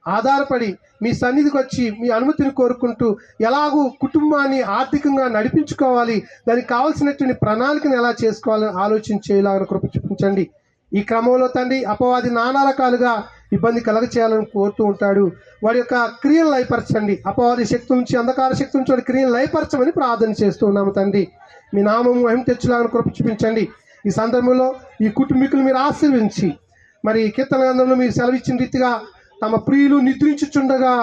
ఆధారపడి మీ సన్నిధికి వచ్చి మీ అనుమతిని కోరుకుంటూ ఎలాగూ కుటుంబాన్ని ఆర్థికంగా నడిపించుకోవాలి, దానికి కావాల్సినటువంటి ప్రణాళికను ఎలా చేసుకోవాలని ఆలోచించేలాగా కృప చూపించండి. ఈ క్రమంలో తండ్రి అపవాది నానా రకాలుగా ఇబ్బంది కలగ చేయాలని కోరుతూ ఉంటాడు. వాడి యొక్క క్రియలు లయపరచండి. అపవాది శక్తి నుంచి, అంధకార శక్తి నుంచి వాడి క్రియలు లయపరచమని ప్రార్థన చేస్తూ ఉన్నాము తండ్రి. మీ నామము మహిమ తెచ్చులాగా కృప చూపించండి. ఈ సందర్భంలో ఈ కుటుంబీకులు మీరు ఆశీర్వదించి మరి కీర్తన గ్రంథంలో మీరు సెలవిచ్చిన రీతిగా తమ ప్రియులు నిద్రించుచుండగా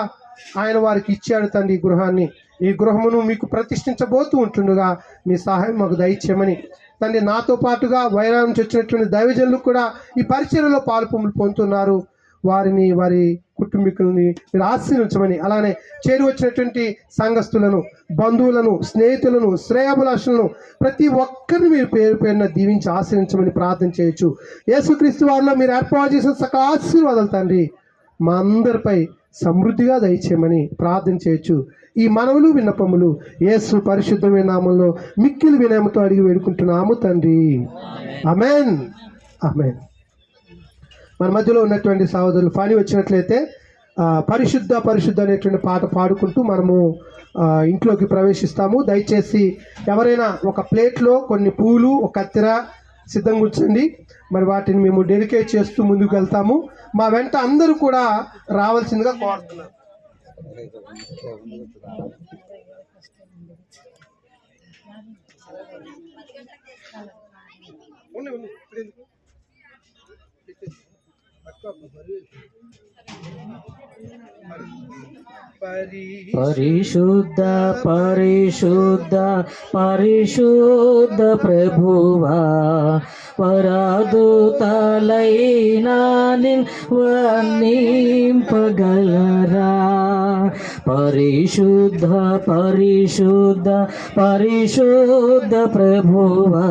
ఆయన వారికి ఇచ్చాడు తండ్రి గృహాన్ని. ఈ గృహమును మీకు ప్రతిష్ఠించబోతూ ఉంటుండగా మీ సహాయం మాకు దయచేయమని తండ్రి, నాతో పాటుగా వైరా నుంచి వచ్చినటువంటి దైవజనులు కూడా ఈ పరిచర్యలో పాలుపొమ్ములు పొందుతున్నారు. వారిని, వారి కుటుంబీకులని మీరు ఆశీర్వదించమని, అలానే చేరి వచ్చినటువంటి సంఘస్థులను, బంధువులను, స్నేహితులను, శ్రేయాభిలాషులను ప్రతి ఒక్కరిని మీరు పేరు పేరున దీవించి ఆశీర్వదించమని ప్రార్థన చేయొచ్చు. యేసుక్రీస్తు వారిలో మీరు ఏర్పాటు చేసిన సకల ఆశీర్వాదాలు తండ్రి మా అందరిపై సమృద్ధిగా దయచేయమని ప్రార్థన చేయొచ్చు. ఈ మనవులు విన్నపములు యేసు పరిశుద్ధమైన నామంలో మిక్కిలి వినయముతో అడిగి వేడుకుంటున్నాము తండ్రి. ఆమేన్, ఆమేన్. మన మధ్యలో ఉన్నటువంటి సహోదరులు ఫాని వచ్చినట్లయితే పరిశుద్ధ పరిశుద్ధ అనేటువంటి పాట పాడుకుంటూ మనము ఇంట్లోకి ప్రవేశిస్తాము. దయచేసి ఎవరైనా ఒక ప్లేట్లో కొన్ని పూలు, ఒక కత్తెర సిద్ధంగా ఉంచండి. మరి వాటిని మేము డెడికేట్ చేస్తూ ముందుకు వెళ్తాము. మా వెంట అందరూ కూడా రావాల్సిందిగా కోరుతున్నాను. పరిశుద్ధ పరిశుద్ధ పరిశుద్ధ ప్రభువా, పరాదుతలైనా వర్ణింపగలరా. పరిశుద్ధ పరిశుద్ధ పరిశుద్ధ ప్రభువా,